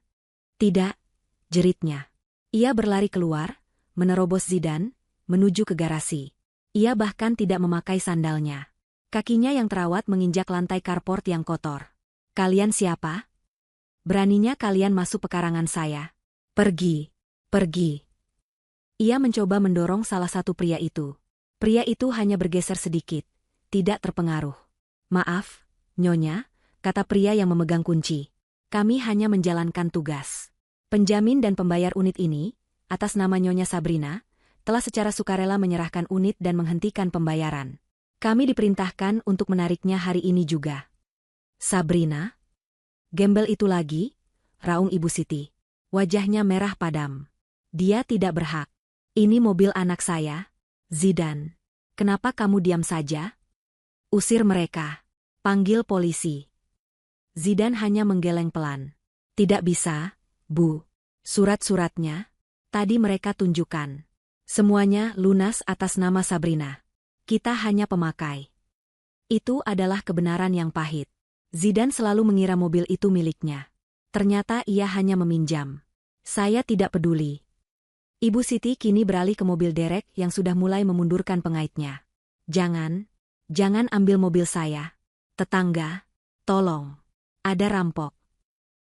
Tidak, jeritnya. Ia berlari keluar, menerobos Zidan, menuju ke garasi. Ia bahkan tidak memakai sandalnya. Kakinya yang terawat menginjak lantai carport yang kotor. Kalian siapa? Beraninya kalian masuk pekarangan saya. Pergi. Ia mencoba mendorong salah satu pria itu. Pria itu hanya bergeser sedikit, tidak terpengaruh. Maaf, Nyonya, kata pria yang memegang kunci. Kami hanya menjalankan tugas. Penjamin dan pembayar unit ini, atas nama Nyonya Sabrina, telah secara sukarela menyerahkan unit dan menghentikan pembayaran. Kami diperintahkan untuk menariknya hari ini juga. Sabrina? Gembel itu lagi? Raung Ibu Siti. Wajahnya merah padam. Dia tidak berhak. Ini mobil anak saya. Zidan. Kenapa kamu diam saja? Usir mereka. Panggil polisi. Zidan hanya menggeleng pelan. Tidak bisa, Bu. Surat-suratnya, tadi mereka tunjukkan. Semuanya lunas atas nama Sabrina. Kita hanya pemakai. Itu adalah kebenaran yang pahit. Zidan selalu mengira mobil itu miliknya. Ternyata ia hanya meminjam. Saya tidak peduli. Ibu Siti kini beralih ke mobil derek yang sudah mulai memundurkan pengaitnya. Jangan ambil mobil saya. Tetangga, tolong. Ada rampok.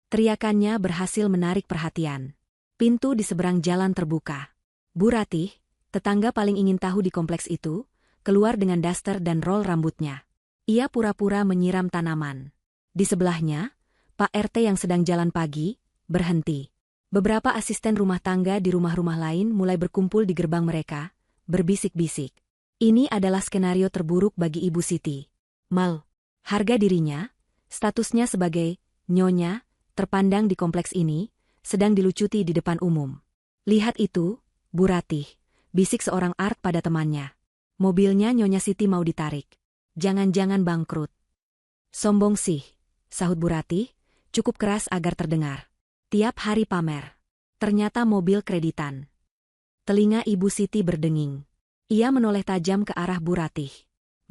Teriakannya berhasil menarik perhatian. Pintu di seberang jalan terbuka. Bu Ratih, tetangga paling ingin tahu di kompleks itu, keluar dengan daster dan roll rambutnya. Ia pura-pura menyiram tanaman. Di sebelahnya, Pak RT yang sedang jalan pagi, berhenti. Beberapa asisten rumah tangga di rumah-rumah lain mulai berkumpul di gerbang mereka, berbisik-bisik. Ini adalah skenario terburuk bagi Ibu Siti. Harga dirinya, statusnya sebagai Nyonya, terpandang di kompleks ini, sedang dilucuti di depan umum. Lihat itu, Bu Ratih, bisik seorang art pada temannya. Mobilnya Nyonya Siti mau ditarik. Jangan-jangan bangkrut. Sombong sih, sahut Bu Ratih, cukup keras agar terdengar. Tiap hari pamer. Ternyata mobil kreditan. Telinga Ibu Siti berdenging. Ia menoleh tajam ke arah Bu Ratih.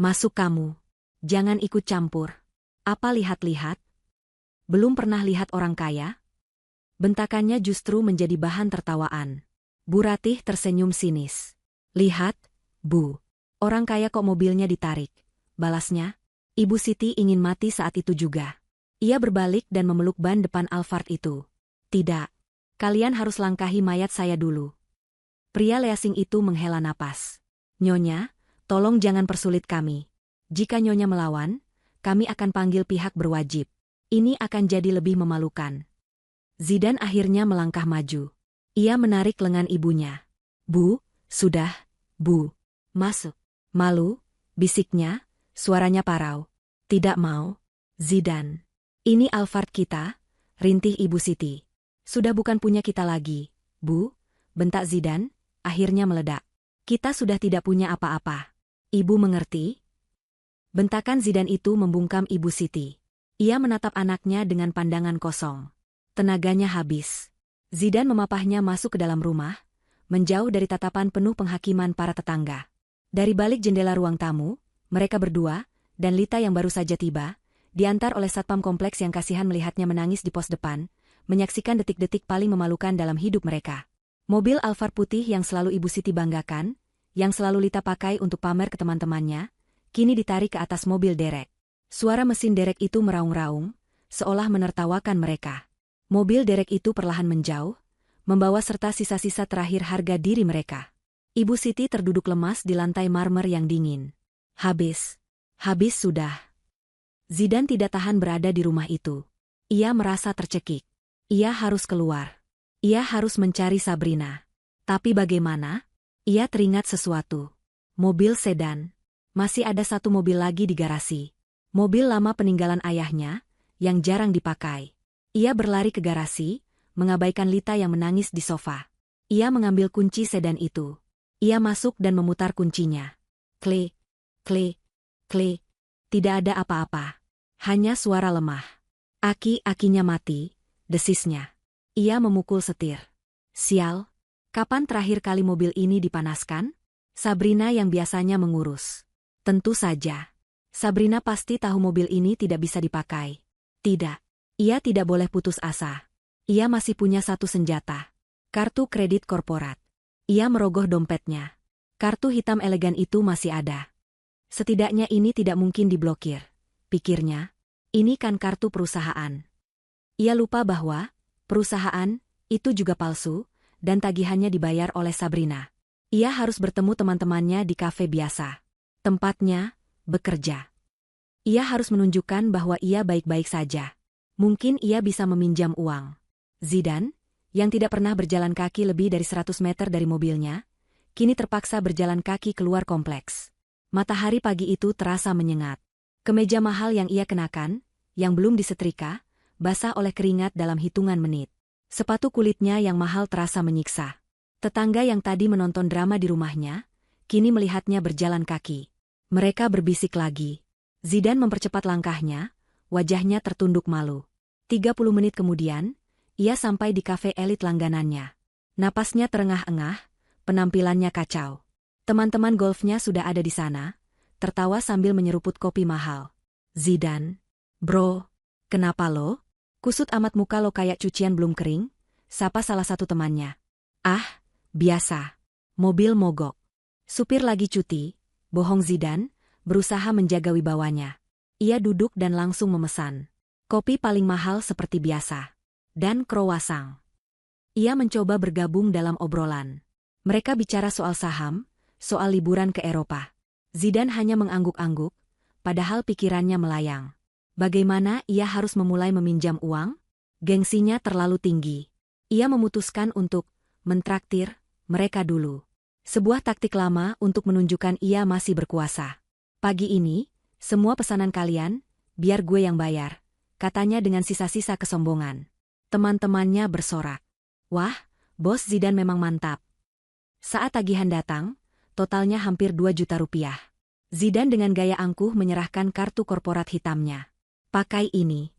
Masuk kamu. Jangan ikut campur. Apa lihat-lihat? Belum pernah lihat orang kaya? Bentakannya justru menjadi bahan tertawaan. Bu Ratih tersenyum sinis. Lihat, Bu. Orang kaya kok mobilnya ditarik. Balasnya, Ibu Siti ingin mati saat itu juga. Ia berbalik dan memeluk ban depan Alphard itu. Tidak. Kalian harus langkahi mayat saya dulu. Pria leasing itu menghela napas. Nyonya, tolong jangan persulit kami. Jika Nyonya melawan, kami akan panggil pihak berwajib. Ini akan jadi lebih memalukan. Zidane akhirnya melangkah maju. Ia menarik lengan ibunya. Bu, sudah, Bu. Masuk. Malu, bisiknya, suaranya parau. Tidak mau. Zidane. Ini Alphard kita, rintih Ibu Siti. Sudah bukan punya kita lagi, Bu, bentak Zidane, akhirnya meledak. Kita sudah tidak punya apa-apa. Ibu mengerti? Bentakan Zidane itu membungkam Ibu Siti. Ia menatap anaknya dengan pandangan kosong. Tenaganya habis. Zidane memapahnya masuk ke dalam rumah, menjauh dari tatapan penuh penghakiman para tetangga. Dari balik jendela ruang tamu, mereka berdua, dan Lita yang baru saja tiba, diantar oleh satpam kompleks yang kasihan melihatnya menangis di pos depan, menyaksikan detik-detik paling memalukan dalam hidup mereka. Mobil Alphard putih yang selalu Ibu Siti banggakan, yang selalu Lita pakai untuk pamer ke teman-temannya, kini ditarik ke atas mobil derek. Suara mesin derek itu meraung-raung, seolah menertawakan mereka. Mobil derek itu perlahan menjauh, membawa serta sisa-sisa terakhir harga diri mereka. Ibu Siti terduduk lemas di lantai marmer yang dingin. Habis. Habis sudah. Zidane tidak tahan berada di rumah itu. Ia merasa tercekik. Ia harus keluar. Ia harus mencari Sabrina. Tapi bagaimana? Ia teringat sesuatu. Mobil sedan. Masih ada satu mobil lagi di garasi. Mobil lama peninggalan ayahnya, yang jarang dipakai. Ia berlari ke garasi, mengabaikan Lita yang menangis di sofa. Ia mengambil kunci sedan itu. Ia masuk dan memutar kuncinya. Klik, klik, klik. Tidak ada apa-apa. Hanya suara lemah. Aki-akinya mati, desisnya. Ia memukul setir. Sial, kapan terakhir kali mobil ini dipanaskan? Sabrina yang biasanya mengurus. Tentu saja. Sabrina pasti tahu mobil ini tidak bisa dipakai. Tidak. Ia tidak boleh putus asa. Ia masih punya satu senjata. Kartu kredit korporat. Ia merogoh dompetnya. Kartu hitam elegan itu masih ada. Setidaknya ini tidak mungkin diblokir. Pikirnya, ini kan kartu perusahaan. Ia lupa bahwa perusahaan itu juga palsu, dan tagihannya dibayar oleh Sabrina. Ia harus bertemu teman-temannya di kafe biasa. Tempatnya, bekerja. Ia harus menunjukkan bahwa ia baik-baik saja. Mungkin ia bisa meminjam uang. Zidane, yang tidak pernah berjalan kaki lebih dari 100 meter dari mobilnya, kini terpaksa berjalan kaki keluar kompleks. Matahari pagi itu terasa menyengat. Kemeja mahal yang ia kenakan, yang belum disetrika, basah oleh keringat dalam hitungan menit. Sepatu kulitnya yang mahal terasa menyiksa. Tetangga yang tadi menonton drama di rumahnya, kini melihatnya berjalan kaki. Mereka berbisik lagi. Zidane mempercepat langkahnya, wajahnya tertunduk malu. 30 menit kemudian, ia sampai di kafe elit langganannya. Napasnya terengah-engah, penampilannya kacau. Teman-teman golfnya sudah ada di sana, tertawa sambil menyeruput kopi mahal. Zidane, bro, kenapa lo? Kusut amat muka lo kayak cucian belum kering, sapa salah satu temannya. Ah, biasa. Mobil mogok. Supir lagi cuti. Bohong Zidane, berusaha menjaga wibawanya. Ia duduk dan langsung memesan. Kopi paling mahal seperti biasa. Dan croissant. Ia mencoba bergabung dalam obrolan. Mereka bicara soal saham, soal liburan ke Eropa. Zidane hanya mengangguk-angguk, padahal pikirannya melayang. Bagaimana ia harus memulai meminjam uang? Gengsinya terlalu tinggi. Ia memutuskan untuk mentraktir mereka dulu. Sebuah taktik lama untuk menunjukkan ia masih berkuasa. Pagi ini, semua pesanan kalian, biar gue yang bayar, katanya dengan sisa-sisa kesombongan. Teman-temannya bersorak. Wah, bos Zidane memang mantap. Saat tagihan datang, totalnya hampir 2 juta rupiah. Zidane dengan gaya angkuh menyerahkan kartu korporat hitamnya. Pakai ini.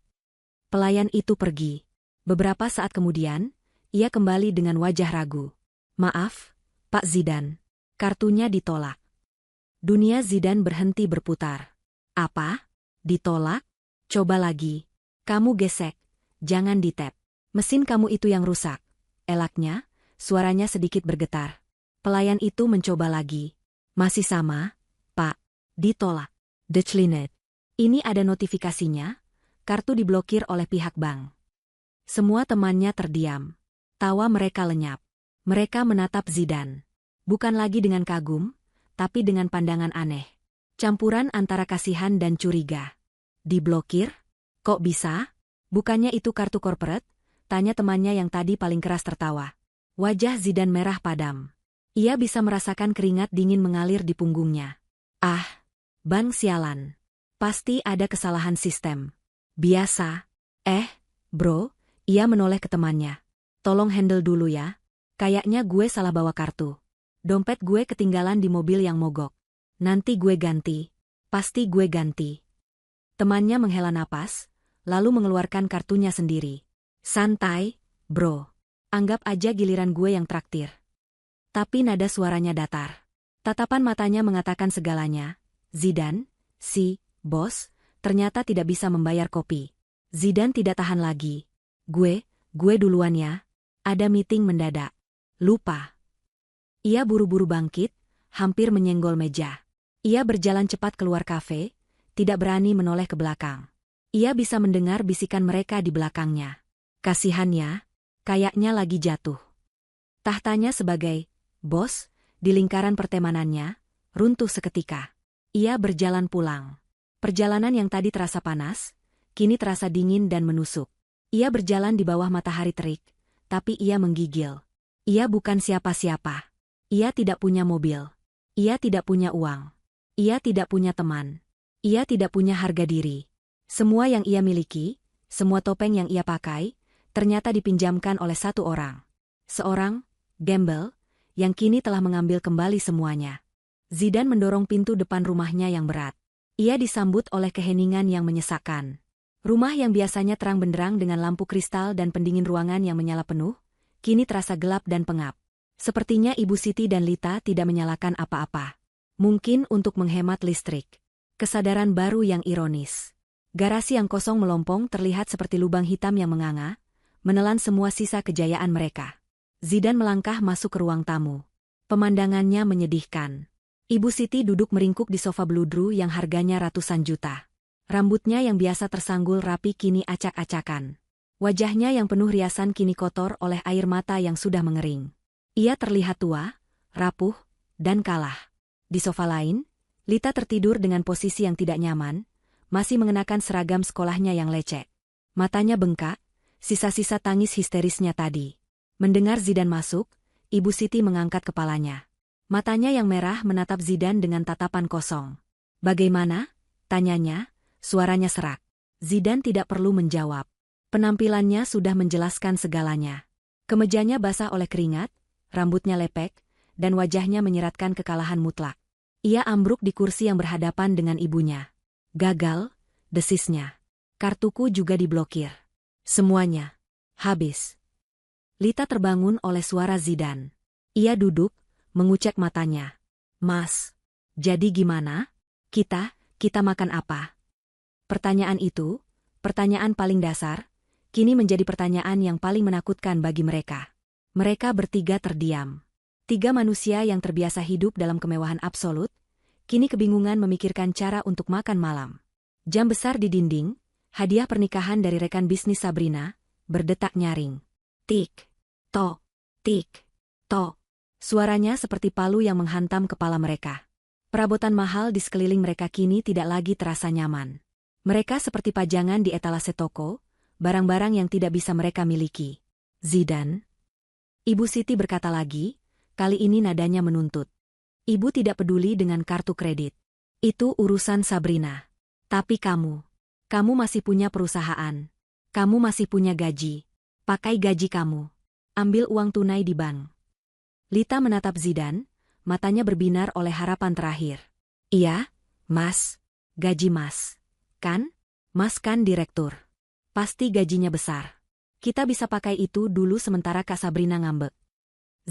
Pelayan itu pergi. Beberapa saat kemudian, ia kembali dengan wajah ragu. Maaf, Pak Zidane. Kartunya ditolak. Dunia Zidane berhenti berputar. Apa? Ditolak? Coba lagi. Kamu gesek. Jangan ditap. Mesin kamu itu yang rusak. Elaknya, suaranya sedikit bergetar. Pelayan itu mencoba lagi. Masih sama, Pak. Ditolak. Declined. Ini ada notifikasinya. Kartu diblokir oleh pihak bank. Semua temannya terdiam. Tawa mereka lenyap. Mereka menatap Zidane. Bukan lagi dengan kagum, tapi dengan pandangan aneh. Campuran antara kasihan dan curiga. Diblokir? Kok bisa? Bukannya itu kartu corporate? Tanya temannya yang tadi paling keras tertawa. Wajah Zidan merah padam. Ia bisa merasakan keringat dingin mengalir di punggungnya. Ah, bang sialan. Pasti ada kesalahan sistem. Biasa. Bro, ia menoleh ke temannya. Tolong handle dulu ya. Kayaknya gue salah bawa kartu. Dompet gue ketinggalan di mobil yang mogok. Nanti gue ganti. Pasti gue ganti. Temannya menghela napas, lalu mengeluarkan kartunya sendiri. Santai, bro. Anggap aja giliran gue yang traktir. Tapi nada suaranya datar. Tatapan matanya mengatakan segalanya. Zidan, bos, ternyata tidak bisa membayar kopi. Zidan tidak tahan lagi. Gue duluan ya. Ada meeting mendadak. Lupa. Ia buru-buru bangkit, hampir menyenggol meja. Ia berjalan cepat keluar kafe, tidak berani menoleh ke belakang. Ia bisa mendengar bisikan mereka di belakangnya. Kasihannya, kayaknya lagi jatuh. Tahtanya sebagai bos, di lingkaran pertemanannya, runtuh seketika. Ia berjalan pulang. Perjalanan yang tadi terasa panas, kini terasa dingin dan menusuk. Ia berjalan di bawah matahari terik, tapi ia menggigil. Ia bukan siapa-siapa. Ia tidak punya mobil. Ia tidak punya uang. Ia tidak punya teman. Ia tidak punya harga diri. Semua yang ia miliki, semua topeng yang ia pakai, ternyata dipinjamkan oleh satu orang. Seorang gembel, yang kini telah mengambil kembali semuanya. Zidan mendorong pintu depan rumahnya yang berat. Ia disambut oleh keheningan yang menyesakkan. Rumah yang biasanya terang benderang dengan lampu kristal dan pendingin ruangan yang menyala penuh, kini terasa gelap dan pengap. Sepertinya Ibu Siti dan Lita tidak menyalakan apa-apa. Mungkin untuk menghemat listrik. Kesadaran baru yang ironis. Garasi yang kosong melompong terlihat seperti lubang hitam yang menganga, menelan semua sisa kejayaan mereka. Zidan melangkah masuk ke ruang tamu. Pemandangannya menyedihkan. Ibu Siti duduk meringkuk di sofa beludru yang harganya ratusan juta. Rambutnya yang biasa tersanggul rapi kini acak-acakan. Wajahnya yang penuh riasan kini kotor oleh air mata yang sudah mengering. Ia terlihat tua, rapuh, dan kalah. Di sofa lain, Lita tertidur dengan posisi yang tidak nyaman, masih mengenakan seragam sekolahnya yang lecek. Matanya bengkak, sisa-sisa tangis histerisnya tadi. Mendengar Zidan masuk, Ibu Siti mengangkat kepalanya. Matanya yang merah menatap Zidan dengan tatapan kosong. Bagaimana? Tanyanya, suaranya serak. Zidan tidak perlu menjawab. Penampilannya sudah menjelaskan segalanya. Kemejanya basah oleh keringat, rambutnya lepek, dan wajahnya menyeratkan kekalahan mutlak. Ia ambruk di kursi yang berhadapan dengan ibunya. Gagal, desisnya. Kartuku juga diblokir. Semuanya. Habis. Lita terbangun oleh suara Zidan. Ia duduk, mengucek matanya. Mas, jadi gimana? Kita makan apa? Pertanyaan itu, pertanyaan paling dasar, kini menjadi pertanyaan yang paling menakutkan bagi mereka. Mereka bertiga terdiam. Tiga manusia yang terbiasa hidup dalam kemewahan absolut, kini kebingungan memikirkan cara untuk makan malam. Jam besar di dinding, hadiah pernikahan dari rekan bisnis Sabrina, berdetak nyaring. Tik, tok, tik, tok. Suaranya seperti palu yang menghantam kepala mereka. Perabotan mahal di sekeliling mereka kini tidak lagi terasa nyaman. Mereka seperti pajangan di etalase toko, barang-barang yang tidak bisa mereka miliki. Zidan. Ibu Siti berkata lagi, kali ini nadanya menuntut. Ibu tidak peduli dengan kartu kredit. Itu urusan Sabrina. Tapi kamu masih punya perusahaan. Kamu masih punya gaji. Pakai gaji kamu. Ambil uang tunai di bank. Lita menatap Zidan, matanya berbinar oleh harapan terakhir. Iya, Mas. Gaji Mas. Kan? Mas kan direktur. Pasti gajinya besar. Kita bisa pakai itu dulu sementara Kak Sabrina ngambek.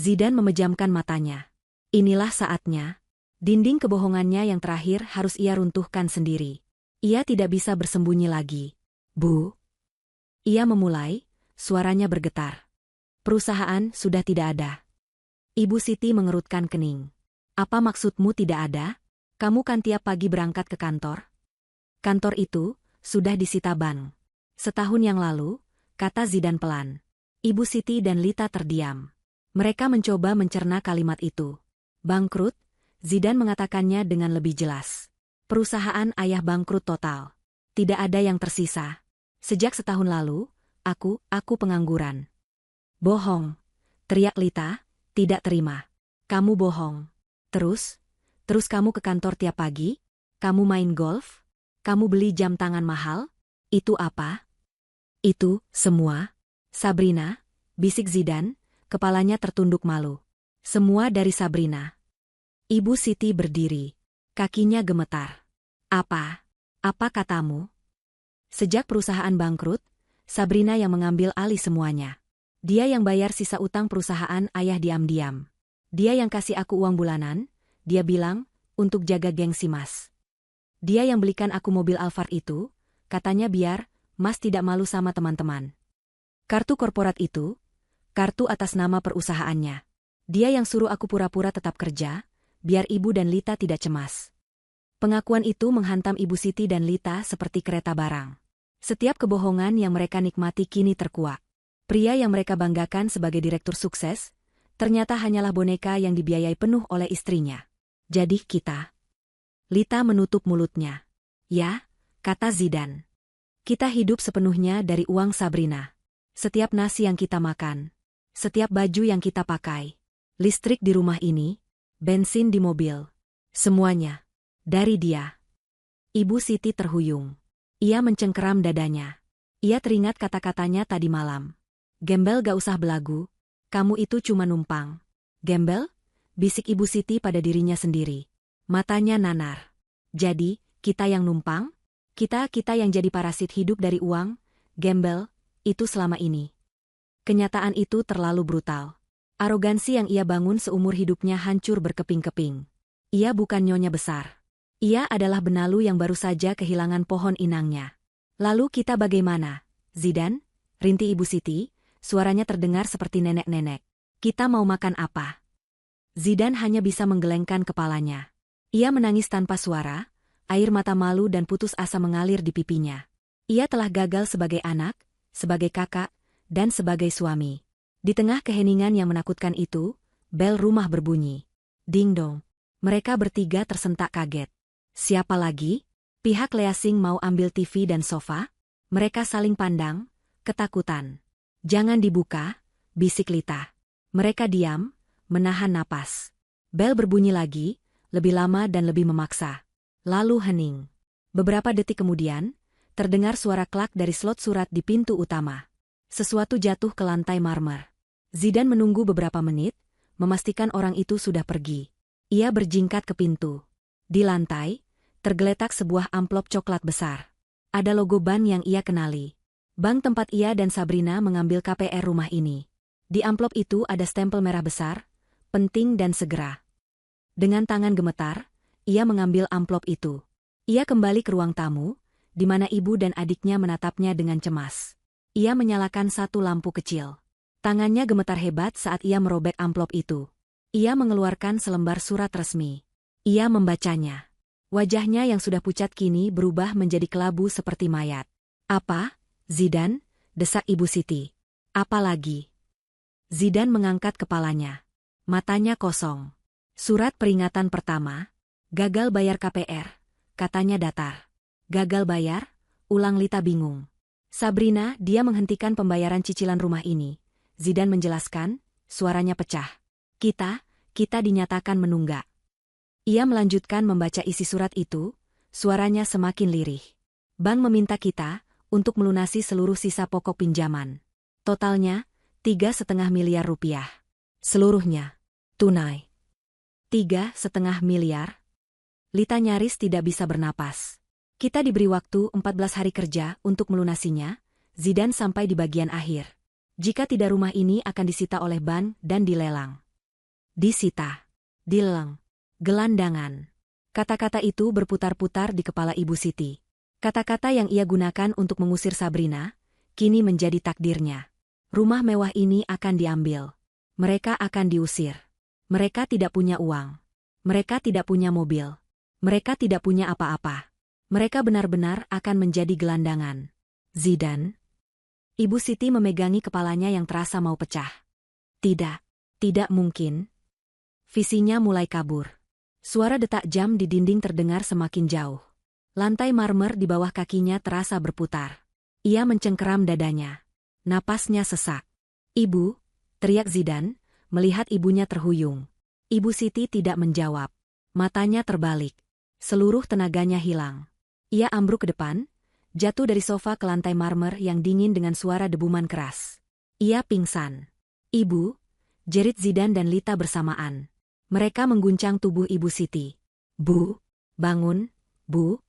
Zidan memejamkan matanya. Inilah saatnya. Dinding kebohongannya yang terakhir harus ia runtuhkan sendiri. Ia tidak bisa bersembunyi lagi. Bu. Ia memulai, suaranya bergetar. Perusahaan sudah tidak ada. Ibu Siti mengerutkan kening. Apa maksudmu tidak ada? Kamu kan tiap pagi berangkat ke kantor? Kantor itu sudah disita bank. Setahun yang lalu, kata Zidan pelan. Ibu Siti dan Lita terdiam. Mereka mencoba mencerna kalimat itu. Bangkrut, Zidan mengatakannya dengan lebih jelas. Perusahaan ayah bangkrut total. Tidak ada yang tersisa. Sejak setahun lalu, aku pengangguran. Bohong, teriak Lita, tidak terima. Kamu bohong. Terus kamu ke kantor tiap pagi? Kamu main golf? Kamu beli jam tangan mahal? Itu apa? Itu, semua. Sabrina, bisik Zidan, kepalanya tertunduk malu. Semua dari Sabrina. Ibu Siti berdiri. Kakinya gemetar. Apa? Apa katamu? Sejak perusahaan bangkrut, Sabrina yang mengambil alih semuanya. Dia yang bayar sisa utang perusahaan ayah diam-diam. Dia yang kasih aku uang bulanan, dia bilang, untuk jaga gengsi Mas. Dia yang belikan aku mobil Alphard itu, katanya biar Mas tidak malu sama teman-teman. Kartu korporat itu, kartu atas nama perusahaannya. Dia yang suruh aku pura-pura tetap kerja, biar Ibu dan Lita tidak cemas. Pengakuan itu menghantam Ibu Siti dan Lita seperti kereta barang. Setiap kebohongan yang mereka nikmati kini terkuak. Pria yang mereka banggakan sebagai direktur sukses, ternyata hanyalah boneka yang dibiayai penuh oleh istrinya. Jadi kita. Lita menutup mulutnya. Ya, kata Zidan. Kita hidup sepenuhnya dari uang Sabrina. Setiap nasi yang kita makan, setiap baju yang kita pakai, listrik di rumah ini, bensin di mobil, semuanya. Dari dia. Ibu Siti terhuyung. Ia mencengkeram dadanya. Ia teringat kata-katanya tadi malam. Gembel gak usah belagu, kamu itu cuma numpang. Gembel? Bisik Ibu Siti pada dirinya sendiri. Matanya nanar. Jadi, kita yang numpang? Kita yang jadi parasit hidup dari uang? Gembel, itu selama ini. Kenyataan itu terlalu brutal. Arogansi yang ia bangun seumur hidupnya hancur berkeping-keping. Ia bukan nyonya besar. Ia adalah benalu yang baru saja kehilangan pohon inangnya. Lalu kita bagaimana? Zidan? Rinti Ibu Siti, suaranya terdengar seperti nenek-nenek. Kita mau makan apa? Zidan hanya bisa menggelengkan kepalanya. Ia menangis tanpa suara, air mata malu dan putus asa mengalir di pipinya. Ia telah gagal sebagai anak, sebagai kakak, dan sebagai suami. Di tengah keheningan yang menakutkan itu, bel rumah berbunyi. Ding dong. Mereka bertiga tersentak kaget. Siapa lagi? Pihak Leasing mau ambil TV dan sofa? Mereka saling pandang, ketakutan. Jangan dibuka, bisik Lita. Mereka diam, menahan napas. Bel berbunyi lagi, lebih lama dan lebih memaksa. Lalu hening. Beberapa detik kemudian, terdengar suara klak dari slot surat di pintu utama. Sesuatu jatuh ke lantai marmer. Zidan menunggu beberapa menit, memastikan orang itu sudah pergi. Ia berjingkat ke pintu. Di lantai, tergeletak sebuah amplop coklat besar. Ada logo bank yang ia kenali. Bank tempat ia dan Sabrina mengambil KPR rumah ini. Di amplop itu ada stempel merah besar, penting dan segera. Dengan tangan gemetar, ia mengambil amplop itu. Ia kembali ke ruang tamu, di mana ibu dan adiknya menatapnya dengan cemas. Ia menyalakan satu lampu kecil. Tangannya gemetar hebat saat ia merobek amplop itu. Ia mengeluarkan selembar surat resmi. Ia membacanya. Wajahnya yang sudah pucat kini berubah menjadi kelabu seperti mayat. Apa? Zidan? Desak Ibu Siti. Apa lagi? Zidan mengangkat kepalanya. Matanya kosong. Surat peringatan pertama. Gagal bayar KPR. Katanya datar. Gagal bayar? Ulang Lita bingung. Sabrina, dia menghentikan pembayaran cicilan rumah ini. Zidan menjelaskan, suaranya pecah. Kita dinyatakan menunggak. Ia melanjutkan membaca isi surat itu, suaranya semakin lirih. Bank meminta kita untuk melunasi seluruh sisa pokok pinjaman. Totalnya, 3,5 miliar rupiah. Seluruhnya. Tunai. 3,5 miliar? Lita nyaris tidak bisa bernapas. Kita diberi waktu 14 hari kerja untuk melunasinya, Zidan sampai di bagian akhir. Jika tidak rumah ini akan disita oleh bank dan dilelang. Disita. Dilelang. Gelandangan. Kata-kata itu berputar-putar di kepala Ibu Siti. Kata-kata yang ia gunakan untuk mengusir Sabrina, kini menjadi takdirnya. Rumah mewah ini akan diambil. Mereka akan diusir. Mereka tidak punya uang. Mereka tidak punya mobil. Mereka tidak punya apa-apa. Mereka benar-benar akan menjadi gelandangan. Zidan? Ibu Siti memegangi kepalanya yang terasa mau pecah. Tidak mungkin. Visinya mulai kabur. Suara detak jam di dinding terdengar semakin jauh. Lantai marmer di bawah kakinya terasa berputar. Ia mencengkeram dadanya. Napasnya sesak. "Ibu," teriak Zidan, melihat ibunya terhuyung. Ibu Siti tidak menjawab. Matanya terbalik. Seluruh tenaganya hilang. Ia ambruk ke depan, jatuh dari sofa ke lantai marmer yang dingin dengan suara debuman keras. Ia pingsan. "Ibu," jerit Zidan dan Lita bersamaan. Mereka mengguncang tubuh Ibu Siti. "Bu, bangun, Bu."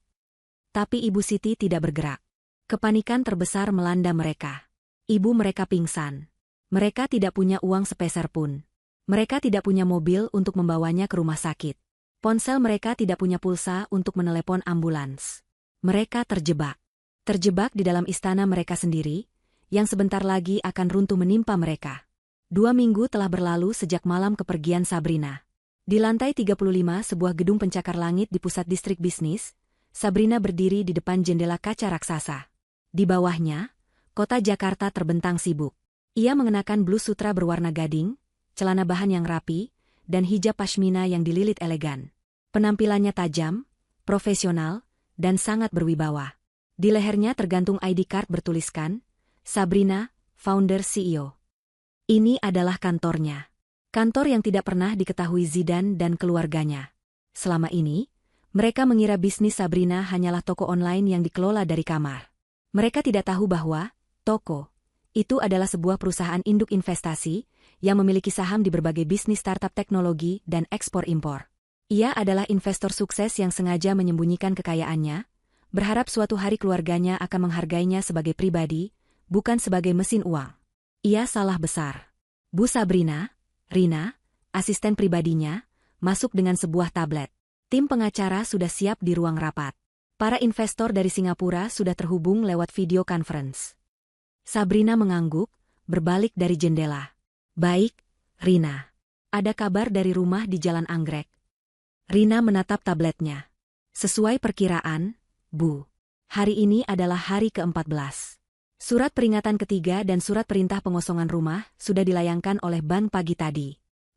Tapi Ibu Siti tidak bergerak. Kepanikan terbesar melanda mereka. Ibu mereka pingsan. Mereka tidak punya uang sepeser pun. Mereka tidak punya mobil untuk membawanya ke rumah sakit. Ponsel mereka tidak punya pulsa untuk menelepon ambulans. Mereka terjebak. Terjebak di dalam istana mereka sendiri, yang sebentar lagi akan runtuh menimpa mereka. 2 minggu telah berlalu sejak malam kepergian Sabrina. Di lantai 35 sebuah gedung pencakar langit di pusat distrik bisnis, Sabrina berdiri di depan jendela kaca raksasa. Di bawahnya, kota Jakarta terbentang sibuk. Ia mengenakan blus sutra berwarna gading, celana bahan yang rapi, dan hijab pashmina yang dililit elegan. Penampilannya tajam, profesional, dan sangat berwibawa. Di lehernya tergantung ID card bertuliskan, Sabrina, founder CEO. Ini adalah kantornya. Kantor yang tidak pernah diketahui Zidan dan keluarganya. Selama ini, mereka mengira bisnis Sabrina hanyalah toko online yang dikelola dari kamar. Mereka tidak tahu bahwa toko itu adalah sebuah perusahaan induk investasi yang memiliki saham di berbagai bisnis startup teknologi dan ekspor-impor. Ia adalah investor sukses yang sengaja menyembunyikan kekayaannya, berharap suatu hari keluarganya akan menghargainya sebagai pribadi, bukan sebagai mesin uang. Ia salah besar. Bu Sabrina, Rina, asisten pribadinya, masuk dengan sebuah tablet. Tim pengacara sudah siap di ruang rapat. Para investor dari Singapura sudah terhubung lewat video conference. Sabrina mengangguk, berbalik dari jendela. "Baik, Rina. Ada kabar dari rumah di Jalan Anggrek?" Rina menatap tabletnya. "Sesuai perkiraan, Bu. Hari ini adalah hari ke-14. Surat peringatan ketiga dan surat perintah pengosongan rumah sudah dilayangkan oleh bank pagi tadi.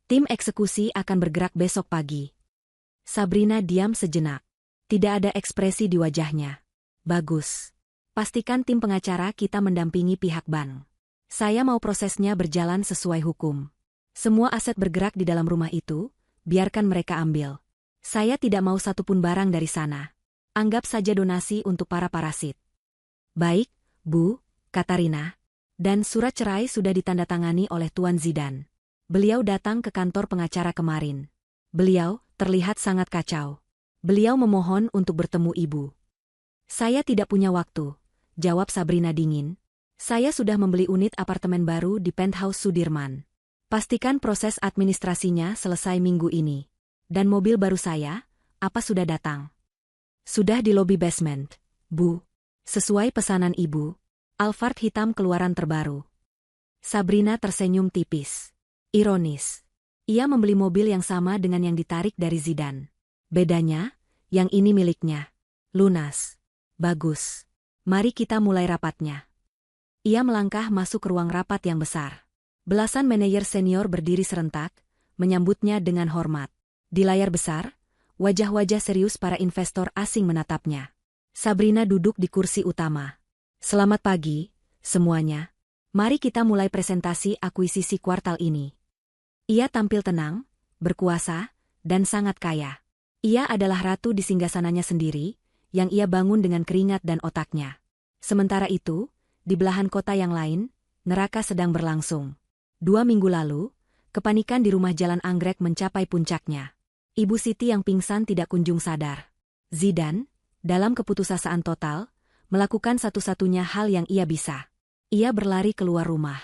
Tim eksekusi akan bergerak besok pagi." Sabrina diam sejenak. Tidak ada ekspresi di wajahnya. "Bagus. Pastikan tim pengacara kita mendampingi pihak bank. Saya mau prosesnya berjalan sesuai hukum. Semua aset bergerak di dalam rumah itu, biarkan mereka ambil. Saya tidak mau satupun barang dari sana. Anggap saja donasi untuk para parasit." "Baik, Bu," kata Rina. Dan surat cerai sudah ditandatangani oleh Tuan Zidan. Beliau datang ke kantor pengacara kemarin. Beliau terlihat sangat kacau. Beliau memohon untuk bertemu ibu. "Saya tidak punya waktu," jawab Sabrina dingin. "Saya sudah membeli unit apartemen baru di penthouse Sudirman. Pastikan proses administrasinya selesai minggu ini. Dan mobil baru saya, apa sudah datang?" "Sudah di lobi basement, Bu. Sesuai pesanan Ibu. Alphard hitam keluaran terbaru." Sabrina tersenyum tipis. Ironis. Ia membeli mobil yang sama dengan yang ditarik dari Zidan. Bedanya, yang ini miliknya. Lunas. "Bagus. Mari kita mulai rapatnya." Ia melangkah masuk ke ruang rapat yang besar. Belasan manajer senior berdiri serentak, menyambutnya dengan hormat. Di layar besar, wajah-wajah serius para investor asing menatapnya. Sabrina duduk di kursi utama. "Selamat pagi, semuanya. Mari kita mulai presentasi akuisisi kuartal ini." Ia tampil tenang, berkuasa, dan sangat kaya. Ia adalah ratu di singgasananya sendiri, yang ia bangun dengan keringat dan otaknya. Sementara itu, di belahan kota yang lain, neraka sedang berlangsung. 2 minggu lalu, kepanikan di rumah Jalan Anggrek mencapai puncaknya. Ibu Siti yang pingsan tidak kunjung sadar. Zidan, dalam keputusasaan total, melakukan satu-satunya hal yang ia bisa. Ia berlari keluar rumah.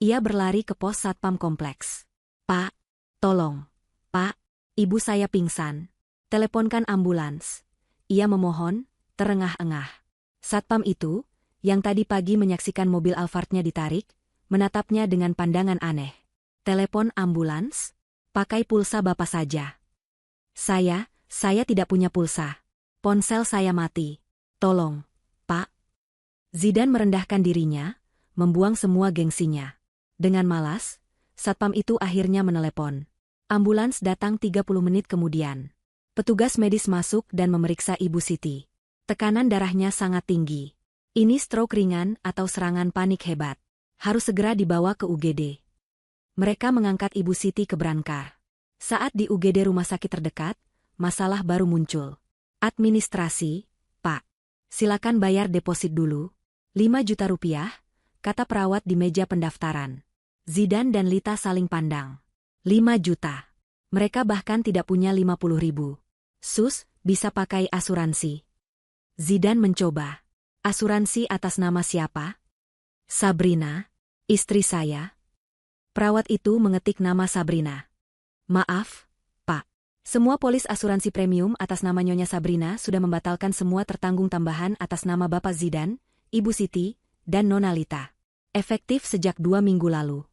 Ia berlari ke pos satpam kompleks. "Pak, tolong. Pak, ibu saya pingsan. Teleponkan ambulans." Ia memohon, terengah-engah. Satpam itu, yang tadi pagi menyaksikan mobil Alphardnya ditarik, menatapnya dengan pandangan aneh. "Telepon ambulans? Pakai pulsa Bapak saja." Saya tidak punya pulsa. Ponsel saya mati. Tolong, Pak." Zidan merendahkan dirinya, membuang semua gengsinya. Dengan malas, satpam itu akhirnya menelepon. Ambulans datang 30 menit kemudian. Petugas medis masuk dan memeriksa Ibu Siti. Tekanan darahnya sangat tinggi. Ini stroke ringan atau serangan panik hebat. Harus segera dibawa ke UGD. Mereka mengangkat Ibu Siti ke brankar. Saat di UGD rumah sakit terdekat, masalah baru muncul. Administrasi, Pak. Silakan bayar deposit dulu. 5 juta rupiah, kata perawat di meja pendaftaran. Zidan dan Lita saling pandang. 5 juta. Mereka bahkan tidak punya 50 ribu. Sus, bisa pakai asuransi. Zidan mencoba. Asuransi atas nama siapa? Sabrina, istri saya. Perawat itu mengetik nama Sabrina. Maaf, Pak. Semua polis asuransi premium atas nama Nyonya Sabrina sudah membatalkan semua tertanggung tambahan atas nama Bapak Zidan, Ibu Siti, dan Nona Lita. Efektif sejak 2 minggu lalu.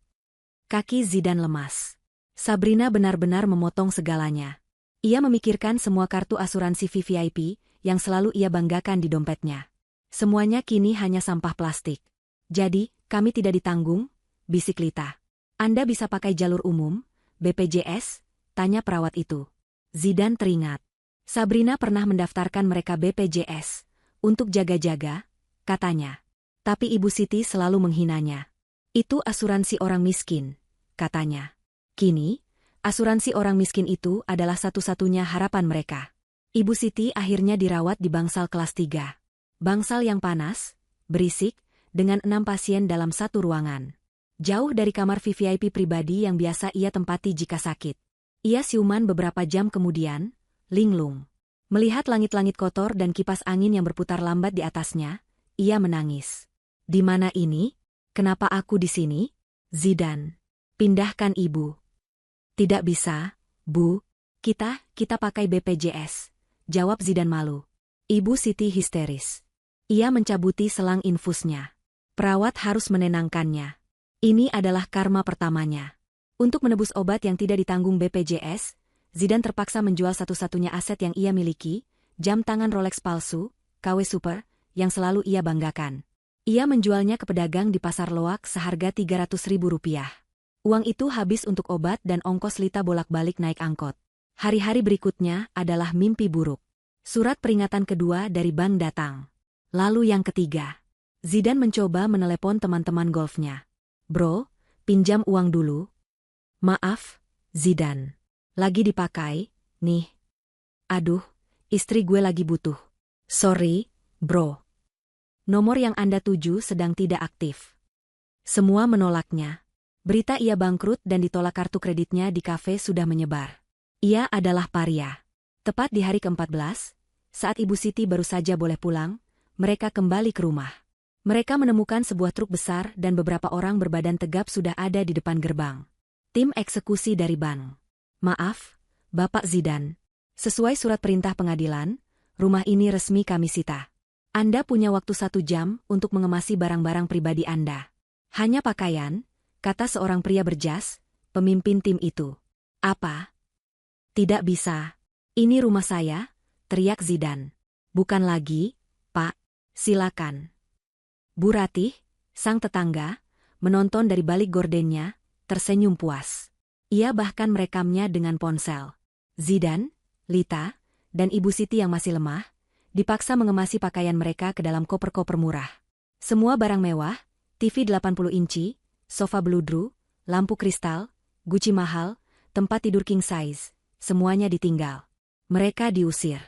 Kaki Zidan lemas. Sabrina benar-benar memotong segalanya. Ia memikirkan semua kartu asuransi VVIP yang selalu ia banggakan di dompetnya. Semuanya kini hanya sampah plastik. Jadi, kami tidak ditanggung, bisik Lita. Anda bisa pakai jalur umum, BPJS, tanya perawat itu. Zidan teringat. Sabrina pernah mendaftarkan mereka BPJS, untuk jaga-jaga, katanya. Tapi Ibu Siti selalu menghinanya. Itu asuransi orang miskin, katanya. Kini, asuransi orang miskin itu adalah satu-satunya harapan mereka. Ibu Siti akhirnya dirawat di bangsal kelas 3. Bangsal yang panas, berisik, dengan 6 pasien dalam satu ruangan. Jauh dari kamar VVIP pribadi yang biasa ia tempati jika sakit. Ia siuman beberapa jam kemudian, linglung. Melihat langit-langit kotor dan kipas angin yang berputar lambat di atasnya, ia menangis. Di mana ini? Kenapa aku di sini? Zidan. Pindahkan ibu. Tidak bisa, Bu. Kita pakai BPJS. Jawab Zidan malu. Ibu Siti histeris. Ia mencabuti selang infusnya. Perawat harus menenangkannya. Ini adalah karma pertamanya. Untuk menebus obat yang tidak ditanggung BPJS, Zidan terpaksa menjual satu-satunya aset yang ia miliki, jam tangan Rolex palsu, KW Super, yang selalu ia banggakan. Ia menjualnya ke pedagang di pasar loak seharga 300 ribu rupiah. Uang itu habis untuk obat dan ongkos Lita bolak-balik naik angkot. Hari-hari berikutnya adalah mimpi buruk. Surat peringatan kedua dari bank datang. Lalu yang ketiga. Zidan mencoba menelepon teman-teman golfnya. Bro, pinjam uang dulu. Maaf, Zidan. Lagi dipakai, nih. Aduh, istri gue lagi butuh. Sorry, bro. Nomor yang Anda tuju sedang tidak aktif. Semua menolaknya. Berita ia bangkrut dan ditolak kartu kreditnya di kafe sudah menyebar. Ia adalah paria. Tepat di hari ke-14, saat Ibu Siti baru saja boleh pulang, mereka kembali ke rumah. Mereka menemukan sebuah truk besar dan beberapa orang berbadan tegap sudah ada di depan gerbang. Tim eksekusi dari bank. Maaf, Bapak Zidan. Sesuai surat perintah pengadilan, rumah ini resmi kami sita. Anda punya waktu 1 jam untuk mengemasi barang-barang pribadi Anda. Hanya pakaian, kata seorang pria berjas, pemimpin tim itu. Apa? Tidak bisa. Ini rumah saya, teriak Zidan. Bukan lagi, Pak. Silakan. Bu Ratih, sang tetangga, menonton dari balik gordennya, tersenyum puas. Ia bahkan merekamnya dengan ponsel. Zidan, Lita, dan Ibu Siti yang masih lemah, dipaksa mengemasi pakaian mereka ke dalam koper-koper murah. Semua barang mewah, TV 80 inci, sofa bludru, lampu kristal, Gucci mahal, tempat tidur king size, semuanya ditinggal. Mereka diusir.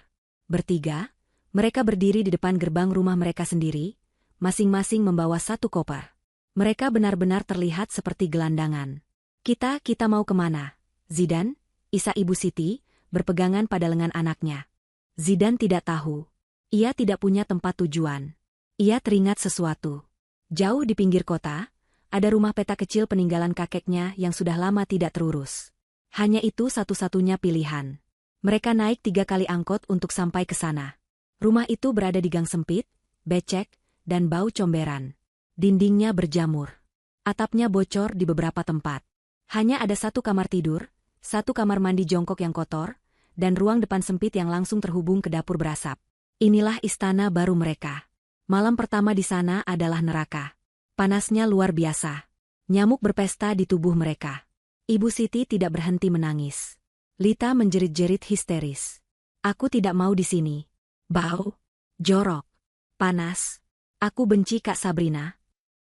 Bertiga, mereka berdiri di depan gerbang rumah mereka sendiri, masing-masing membawa 1 koper. Mereka benar-benar terlihat seperti gelandangan. Kita mau kemana? Zidan, Isa Ibu Siti, berpegangan pada lengan anaknya. Zidan tidak tahu. Ia tidak punya tempat tujuan. Ia teringat sesuatu. Jauh di pinggir kota, ada rumah peta kecil peninggalan kakeknya yang sudah lama tidak terurus. Hanya itu satu-satunya pilihan. Mereka naik 3 kali angkot untuk sampai ke sana. Rumah itu berada di gang sempit, becek, dan bau comberan. Dindingnya berjamur. Atapnya bocor di beberapa tempat. Hanya ada 1 kamar tidur, 1 kamar mandi jongkok yang kotor, dan ruang depan sempit yang langsung terhubung ke dapur berasap. Inilah istana baru mereka. Malam pertama di sana adalah neraka. Panasnya luar biasa. Nyamuk berpesta di tubuh mereka. Ibu Siti tidak berhenti menangis. Lita menjerit-jerit histeris. Aku tidak mau di sini. Bau, jorok, panas. Aku benci Kak Sabrina.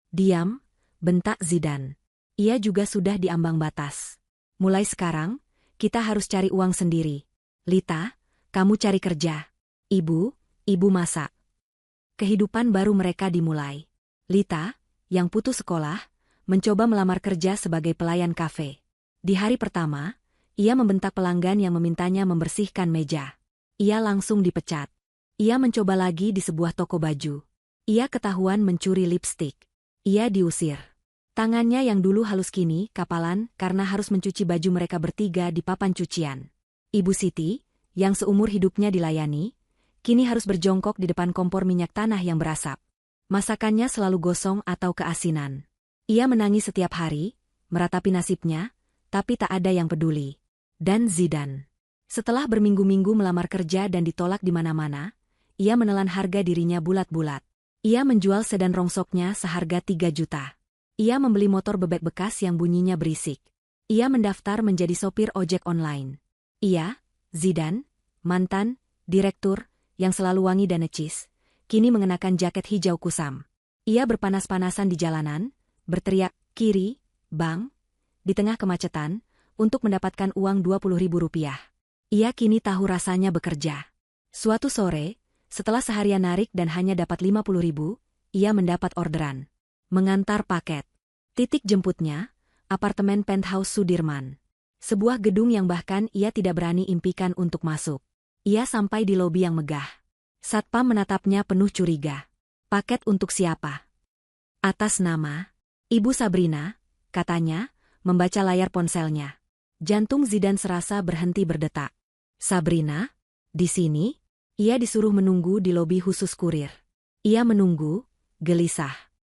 Diam, bentak Zidan. Ia juga sudah di ambang batas. Mulai sekarang, kita harus cari uang sendiri. Lita, kamu cari kerja. Ibu masak. Kehidupan baru mereka dimulai. Lita, yang putus sekolah, mencoba melamar kerja sebagai pelayan kafe. Di hari pertama, ia membentak pelanggan yang memintanya membersihkan meja. Ia langsung dipecat. Ia mencoba lagi di sebuah toko baju. Ia ketahuan mencuri lipstik. Ia diusir. Tangannya yang dulu halus kini kapalan karena harus mencuci baju mereka bertiga di papan cucian. Ibu Siti, yang seumur hidupnya dilayani, kini harus berjongkok di depan kompor minyak tanah yang berasap. Masakannya selalu gosong atau keasinan. Ia menangis setiap hari, meratapi nasibnya, tapi tak ada yang peduli. Dan Zidan. Setelah berminggu-minggu melamar kerja dan ditolak di mana-mana, ia menelan harga dirinya bulat-bulat. Ia menjual sedan rongsoknya seharga 3 juta. Ia membeli motor bebek bekas yang bunyinya berisik. Ia mendaftar menjadi sopir ojek online. Ia, Zidan, mantan, direktur, yang selalu wangi dan necis, kini mengenakan jaket hijau kusam. Ia berpanas-panasan di jalanan, berteriak, kiri, bang, di tengah kemacetan, untuk mendapatkan uang Rp20.000. Ia kini tahu rasanya bekerja. Suatu sore, setelah seharian narik dan hanya dapat 50.000, ia mendapat orderan. Mengantar paket. Titik jemputnya, apartemen penthouse Sudirman. Sebuah gedung yang bahkan ia tidak berani impikan untuk masuk. Ia sampai di lobi yang megah. Satpam menatapnya penuh curiga. Paket untuk siapa? Atas nama Ibu Sabrina, katanya, membaca layar ponselnya. Jantung Zidan serasa berhenti berdetak. Sabrina? Di sini? Ia disuruh menunggu di lobi khusus kurir. Ia menunggu, gelisah.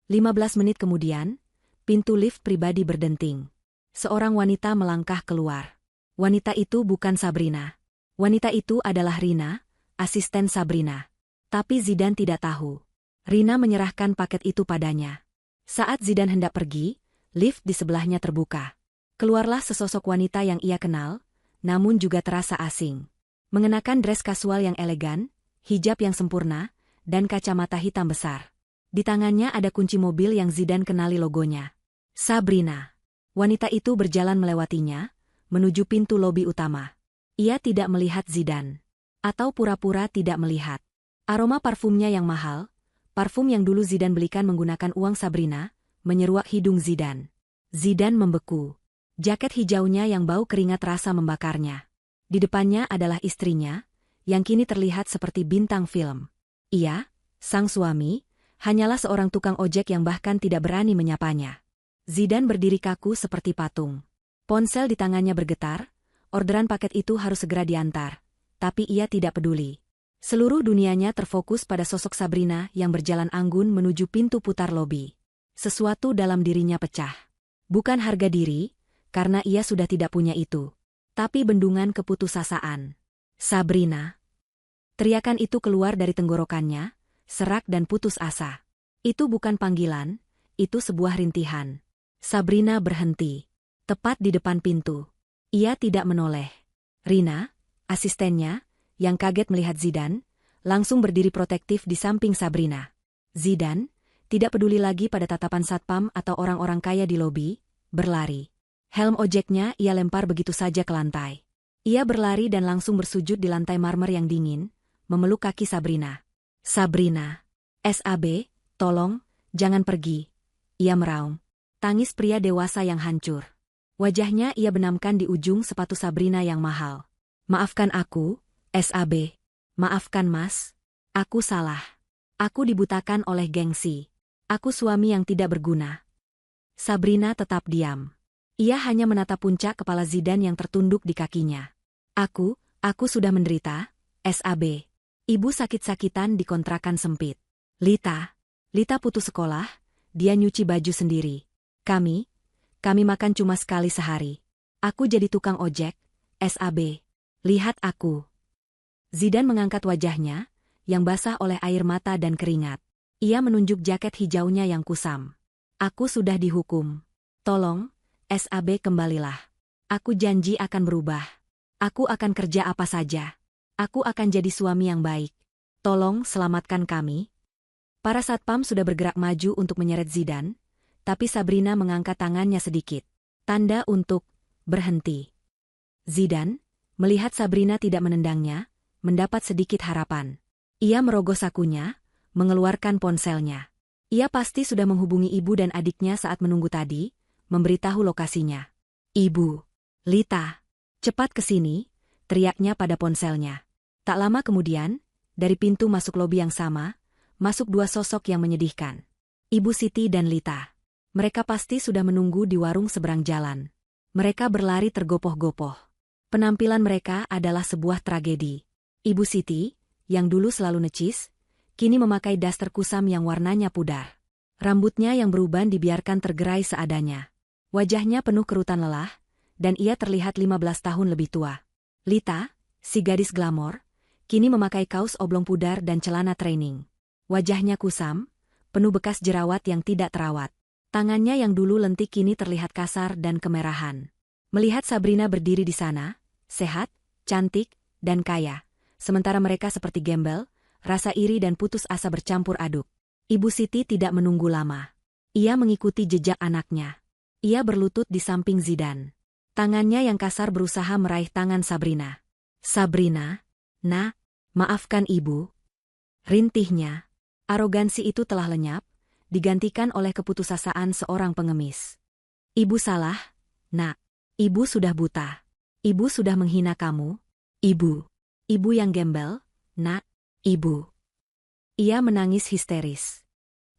15 menit kemudian, pintu lift pribadi berdenting. Seorang wanita melangkah keluar. Wanita itu bukan Sabrina. Wanita itu adalah Rina, asisten Sabrina. Tapi Zidan tidak tahu. Rina menyerahkan paket itu padanya. Saat Zidan hendak pergi, lift di sebelahnya terbuka. Keluarlah sesosok wanita yang ia kenal, namun juga terasa asing. Mengenakan dress kasual yang elegan, hijab yang sempurna, dan kacamata hitam besar. Di tangannya ada kunci mobil yang Zidan kenali logonya. Sabrina. Wanita itu berjalan melewatinya, menuju pintu lobi utama. Ia tidak melihat Zidan. Atau pura-pura tidak melihat. Aroma parfumnya yang mahal, parfum yang dulu Zidan belikan menggunakan uang Sabrina, menyeruak hidung Zidan. Zidan membeku. Jaket hijaunya yang bau keringat rasa membakarnya. Di depannya adalah istrinya, yang kini terlihat seperti bintang film. Ia, sang suami, hanyalah seorang tukang ojek yang bahkan tidak berani menyapanya. Zidan berdiri kaku seperti patung. Ponsel di tangannya bergetar, orderan paket itu harus segera diantar. Tapi ia tidak peduli. Seluruh dunianya terfokus pada sosok Sabrina yang berjalan anggun menuju pintu putar lobi. Sesuatu dalam dirinya pecah. Bukan harga diri, karena ia sudah tidak punya itu. Tapi bendungan keputusasaan. Sabrina. Teriakan itu keluar dari tenggorokannya, serak dan putus asa. Itu bukan panggilan, itu sebuah rintihan. Sabrina berhenti. Tepat di depan pintu. Ia tidak menoleh. Rina, asistennya, yang kaget melihat Zidan, langsung berdiri protektif di samping Sabrina. Zidan, tidak peduli lagi pada tatapan satpam atau orang-orang kaya di lobi, berlari. Helm ojeknya ia lempar begitu saja ke lantai. Ia berlari dan langsung bersujud di lantai marmer yang dingin, memeluk kaki Sabrina. Sabrina. SAB, tolong, jangan pergi. Ia meraung. Tangis pria dewasa yang hancur. Wajahnya ia benamkan di ujung sepatu Sabrina yang mahal. Maafkan aku, SAB. Maafkan Mas. Aku salah. Aku dibutakan oleh gengsi. Aku suami yang tidak berguna. Sabrina tetap diam. Ia hanya menatap puncak kepala Zidan yang tertunduk di kakinya. Aku sudah menderita, SAB. Ibu sakit-sakitan di kontrakan sempit. Lita putus sekolah, dia nyuci baju sendiri. Kami makan cuma sekali sehari. Aku jadi tukang ojek, SAB. Lihat aku. Zidan mengangkat wajahnya, yang basah oleh air mata dan keringat. Ia menunjuk jaket hijaunya yang kusam. Aku sudah dihukum. Tolong, SAB kembalilah. Aku janji akan berubah. Aku akan kerja apa saja. Aku akan jadi suami yang baik. Tolong selamatkan kami. Para satpam sudah bergerak maju untuk menyeret Zidane, tapi Sabrina mengangkat tangannya sedikit. Tanda untuk berhenti. Zidane, melihat Sabrina tidak menendangnya, mendapat sedikit harapan. Ia merogoh sakunya, mengeluarkan ponselnya. Ia pasti sudah menghubungi ibu dan adiknya saat menunggu tadi, memberitahu lokasinya. Ibu, Lita, cepat ke sini, teriaknya pada ponselnya. Tak lama kemudian, dari pintu masuk lobi yang sama, masuk dua sosok yang menyedihkan. Ibu Siti dan Lita. Mereka pasti sudah menunggu di warung seberang jalan. Mereka berlari tergopoh-gopoh. Penampilan mereka adalah sebuah tragedi. Ibu Siti, yang dulu selalu necis, kini memakai daster kusam yang warnanya pudar. Rambutnya yang beruban dibiarkan tergerai seadanya. Wajahnya penuh kerutan lelah, dan ia terlihat 15 tahun lebih tua. Lita, si gadis glamor, kini memakai kaos oblong pudar dan celana training. Wajahnya kusam, penuh bekas jerawat yang tidak terawat. Tangannya yang dulu lentik kini terlihat kasar dan kemerahan. Melihat Sabrina berdiri di sana, sehat, cantik, dan kaya, sementara mereka seperti gembel, rasa iri dan putus asa bercampur aduk. Ibu Siti tidak menunggu lama. Ia mengikuti jejak anaknya. Ia berlutut di samping Zidane. Tangannya yang kasar berusaha meraih tangan Sabrina. Sabrina, nak, maafkan ibu. Rintihnya. Arogansi itu telah lenyap, digantikan oleh keputusasaan seorang pengemis. Ibu salah, nak. Ibu sudah buta. Ibu sudah menghina kamu. Ibu. Ibu yang gembel, nak. Ibu. Ia menangis histeris.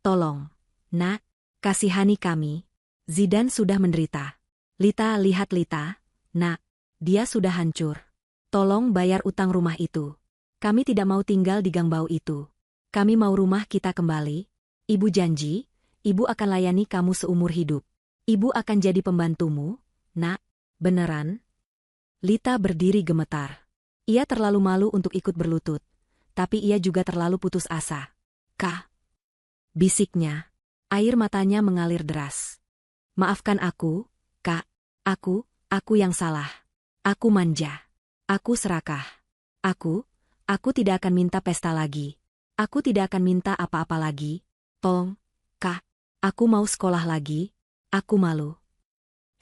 Tolong, nak, kasihani kami. Zidane sudah menderita. Lita, lihat Lita, nak, dia sudah hancur. Tolong bayar utang rumah itu. Kami tidak mau tinggal di gang bau itu. Kami mau rumah kita kembali. Ibu janji, ibu akan layani kamu seumur hidup. Ibu akan jadi pembantumu, nak, beneran? Lita berdiri gemetar. Ia terlalu malu untuk ikut berlutut, tapi ia juga terlalu putus asa. Kak, bisiknya. Air matanya mengalir deras. Maafkan aku, Kak. Aku yang salah. Aku manja. Aku serakah. Aku tidak akan minta pesta lagi. Aku tidak akan minta apa-apa lagi. Tolong, Kak. Aku mau sekolah lagi. Aku malu.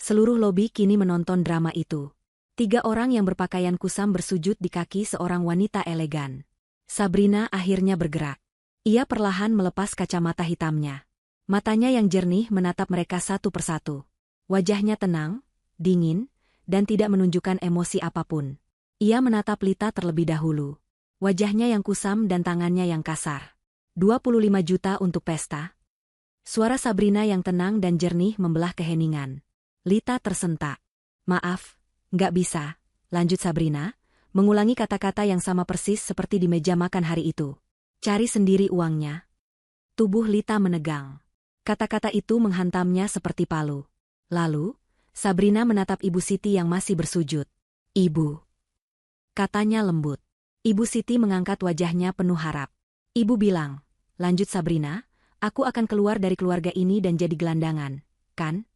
Seluruh lobi kini menonton drama itu. 3 orang yang berpakaian kusam bersujud di kaki seorang wanita elegan. Sabrina akhirnya bergerak. Ia perlahan melepas kacamata hitamnya. Matanya yang jernih menatap mereka satu persatu. Wajahnya tenang, dingin, dan tidak menunjukkan emosi apapun. Ia menatap Lita terlebih dahulu. Wajahnya yang kusam dan tangannya yang kasar. 25 juta untuk pesta. Suara Sabrina yang tenang dan jernih membelah keheningan. Lita tersentak. Maaf, nggak bisa, lanjut Sabrina, mengulangi kata-kata yang sama persis seperti di meja makan hari itu. Cari sendiri uangnya. Tubuh Lita menegang. Kata-kata itu menghantamnya seperti palu. Lalu, Sabrina menatap Ibu Siti yang masih bersujud. Ibu. Katanya lembut. Ibu Siti mengangkat wajahnya penuh harap. Ibu bilang, lanjut Sabrina, aku akan keluar dari keluarga ini dan jadi gelandangan, kan?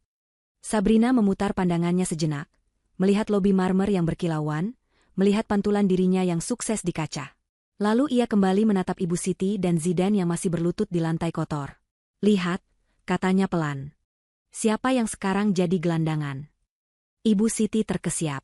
Sabrina memutar pandangannya sejenak, melihat lobi marmer yang berkilauan, melihat pantulan dirinya yang sukses di kaca. Lalu ia kembali menatap Ibu Siti dan Zidane yang masih berlutut di lantai kotor. Lihat, katanya pelan. Siapa yang sekarang jadi gelandangan? Ibu Siti terkesiap.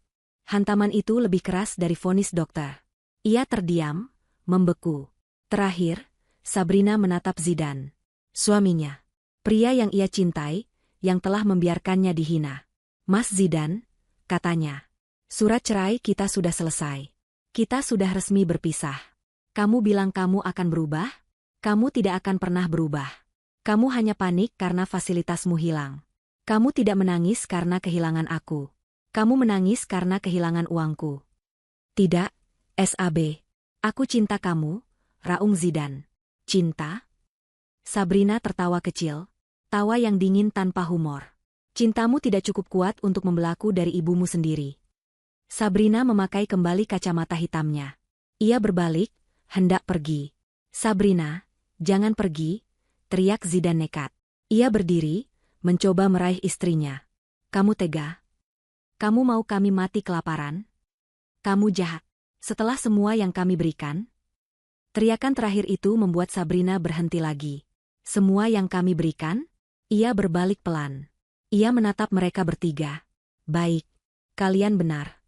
Hantaman itu lebih keras dari vonis dokter. Ia terdiam, membeku. Terakhir, Sabrina menatap Zidane. Suaminya. Pria yang ia cintai, yang telah membiarkannya dihina. Mas Zidane, katanya. Surat cerai kita sudah selesai. Kita sudah resmi berpisah. Kamu bilang kamu akan berubah? Kamu tidak akan pernah berubah. Kamu hanya panik karena fasilitasmu hilang. Kamu tidak menangis karena kehilangan aku. Kamu menangis karena kehilangan uangku. Tidak, SAB. Aku cinta kamu, raung Zidane. Cinta? Sabrina tertawa kecil, tawa yang dingin tanpa humor. Cintamu tidak cukup kuat untuk membelaku dari ibumu sendiri. Sabrina memakai kembali kacamata hitamnya. Ia berbalik, hendak pergi. Sabrina, jangan pergi, teriak Zidane nekat. Ia berdiri, mencoba meraih istrinya. Kamu tega? Kamu mau kami mati kelaparan? Kamu jahat. Setelah semua yang kami berikan? Teriakan terakhir itu membuat Sabrina berhenti lagi. Semua yang kami berikan? Ia berbalik pelan. Ia menatap mereka bertiga. Baik, kalian benar.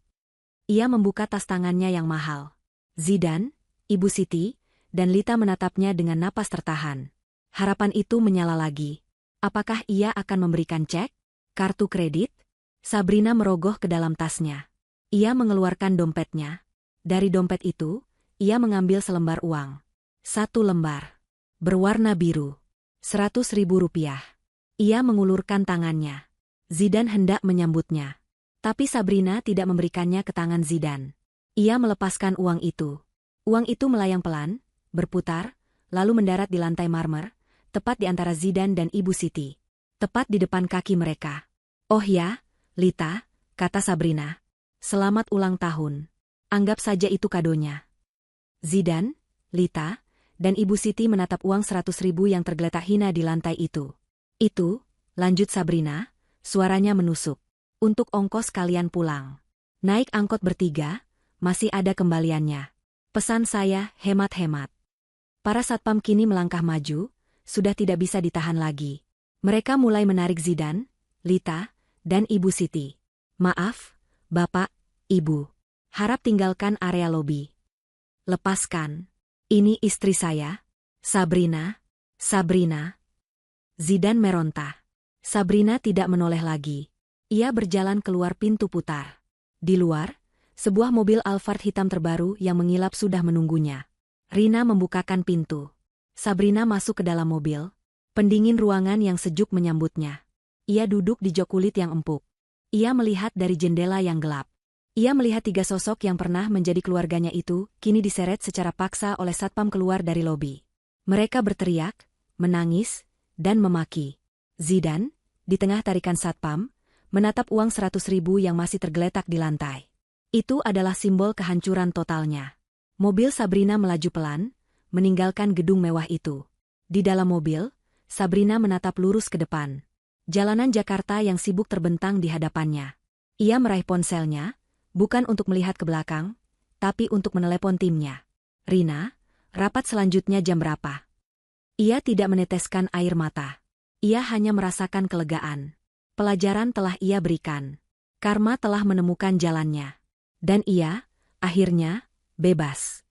Ia membuka tas tangannya yang mahal. Zidan, Ibu Siti, dan Lita menatapnya dengan napas tertahan. Harapan itu menyala lagi. Apakah ia akan memberikan cek? Kartu kredit? Sabrina merogoh ke dalam tasnya. Ia mengeluarkan dompetnya. Dari dompet itu, ia mengambil selembar uang. 1 lembar. Berwarna biru. 100.000 rupiah. Ia mengulurkan tangannya. Zidan hendak menyambutnya. Tapi Sabrina tidak memberikannya ke tangan Zidan. Ia melepaskan uang itu. Uang itu melayang pelan, berputar, lalu mendarat di lantai marmer, tepat di antara Zidan dan Ibu Siti. Tepat di depan kaki mereka. Oh ya, Lita, kata Sabrina. Selamat ulang tahun. Anggap saja itu kadonya. Zidan, Lita, dan Ibu Siti menatap uang 100.000 yang tergeletak hina di lantai itu. Itu, lanjut Sabrina, suaranya menusuk. Untuk ongkos kalian pulang. Naik angkot bertiga, masih ada kembaliannya. Pesan saya, hemat-hemat. Para satpam kini melangkah maju, sudah tidak bisa ditahan lagi. Mereka mulai menarik Zidan, Lita, dan Ibu Siti. Maaf, Bapak, Ibu. Harap tinggalkan area lobi. Lepaskan. Ini istri saya, Sabrina. Sabrina. Zidan meronta. Sabrina tidak menoleh lagi. Ia berjalan keluar pintu putar. Di luar, sebuah mobil Alphard hitam terbaru yang mengilap sudah menunggunya. Rina membukakan pintu. Sabrina masuk ke dalam mobil. Pendingin ruangan yang sejuk menyambutnya. Ia duduk di jok kulit yang empuk. Ia melihat dari jendela yang gelap. Ia melihat 3 sosok yang pernah menjadi keluarganya itu, kini diseret secara paksa oleh satpam keluar dari lobi. Mereka berteriak, menangis, dan memaki. Zidan, di tengah tarikan satpam, menatap uang 100.000 yang masih tergeletak di lantai. Itu adalah simbol kehancuran totalnya. Mobil Sabrina melaju pelan, meninggalkan gedung mewah itu. Di dalam mobil, Sabrina menatap lurus ke depan. Jalanan Jakarta yang sibuk terbentang di hadapannya. Ia meraih ponselnya, bukan untuk melihat ke belakang, tapi untuk menelepon timnya. Rina, rapat selanjutnya jam berapa? Ia tidak meneteskan air mata. Ia hanya merasakan kelegaan. Pelajaran telah ia berikan. Karma telah menemukan jalannya. Dan ia, akhirnya, bebas.